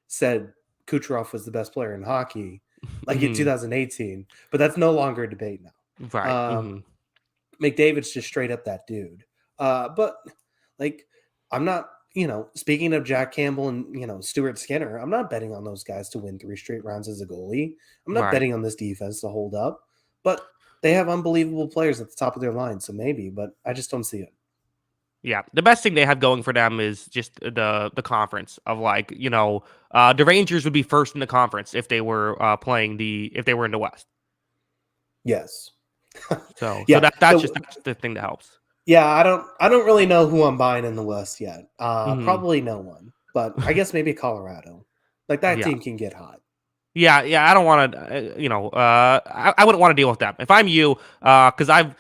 said Kucherov was the best player in hockey, like in 2018, but that's no longer a debate now. Right. McDavid's just straight up that dude. But like, I'm not, speaking of Jack Campbell and, Stuart Skinner, I'm not betting on those guys to win 3 straight rounds as a goalie. I'm not betting on this defense to hold up, but they have unbelievable players at the top of their line. So maybe, but I just don't see it. Yeah, the best thing they have going for them is just the conference of like, the Rangers would be first in the conference if they were if they were in the West. Yes. So that's just the thing that helps. Yeah, I don't really know who I'm buying in the West yet. Probably no one, but I guess maybe Colorado. Like that team can get hot. Yeah, I don't want to, I wouldn't want to deal with them if I'm you, because I've.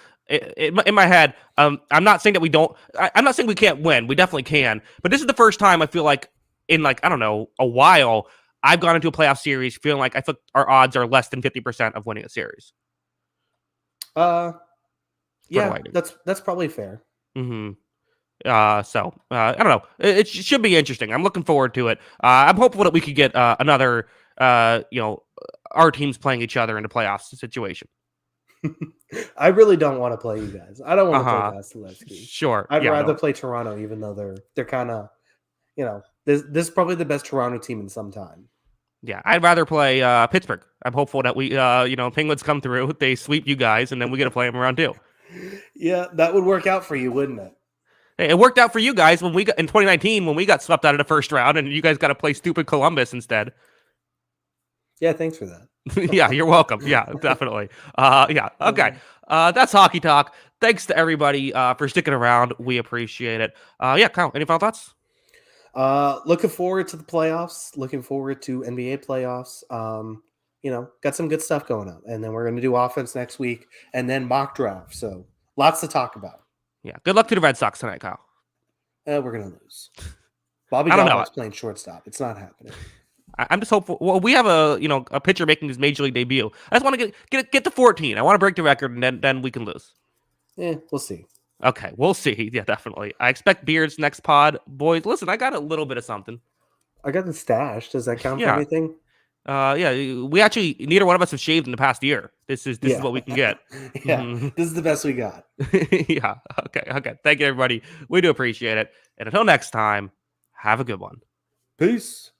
In my head, I'm not saying that we don't. I'm not saying we can't win. We definitely can. But this is the first time I feel like in I don't know, a while, I've gone into a playoff series feeling like I feel our odds are less than 50% of winning a series. Yeah, that's probably fair. So I don't know. It should be interesting. I'm looking forward to it. I'm hopeful that we could get another, our teams playing each other in the playoffs situation. I really don't want to play you guys. I don't want to play Vasilevsky. Sure. I'd rather play Toronto, even though they're kind of, this is probably the best Toronto team in some time. Yeah, I'd rather play Pittsburgh. I'm hopeful that we, Penguins come through, they sweep you guys, and then we get to play them around too. Yeah, that would work out for you, wouldn't it? Hey, it worked out for you guys when we got in 2019 when we got swept out of the first round, and you guys got to play stupid Columbus instead. Yeah, thanks for that. Yeah, you're welcome. Yeah, definitely. Okay. That's Hockey Talk. Thanks to everybody for sticking around. We appreciate it. Kyle, any final thoughts? Looking forward to the playoffs. Looking forward to NBA playoffs. Got some good stuff going on. And then we're going to do offense next week and then mock draft. So lots to talk about. Yeah. Good luck to the Red Sox tonight, Kyle. We're going to lose. Bobby Galloway's playing shortstop. It's not happening. I'm just hopeful. Well, we have a pitcher making his major league debut. I just want to get to 14. I want to break the record, and then we can lose. Yeah, we'll see. Okay, we'll see. Yeah, definitely. I expect Beard's next pod. Boys, listen, I got a little bit of something. I got the stash. Does that count for anything? We actually, neither one of us have shaved in the past year. This is what we can get. This is the best we got. Yeah. Okay. Thank you, everybody. We do appreciate it. And until next time, have a good one. Peace.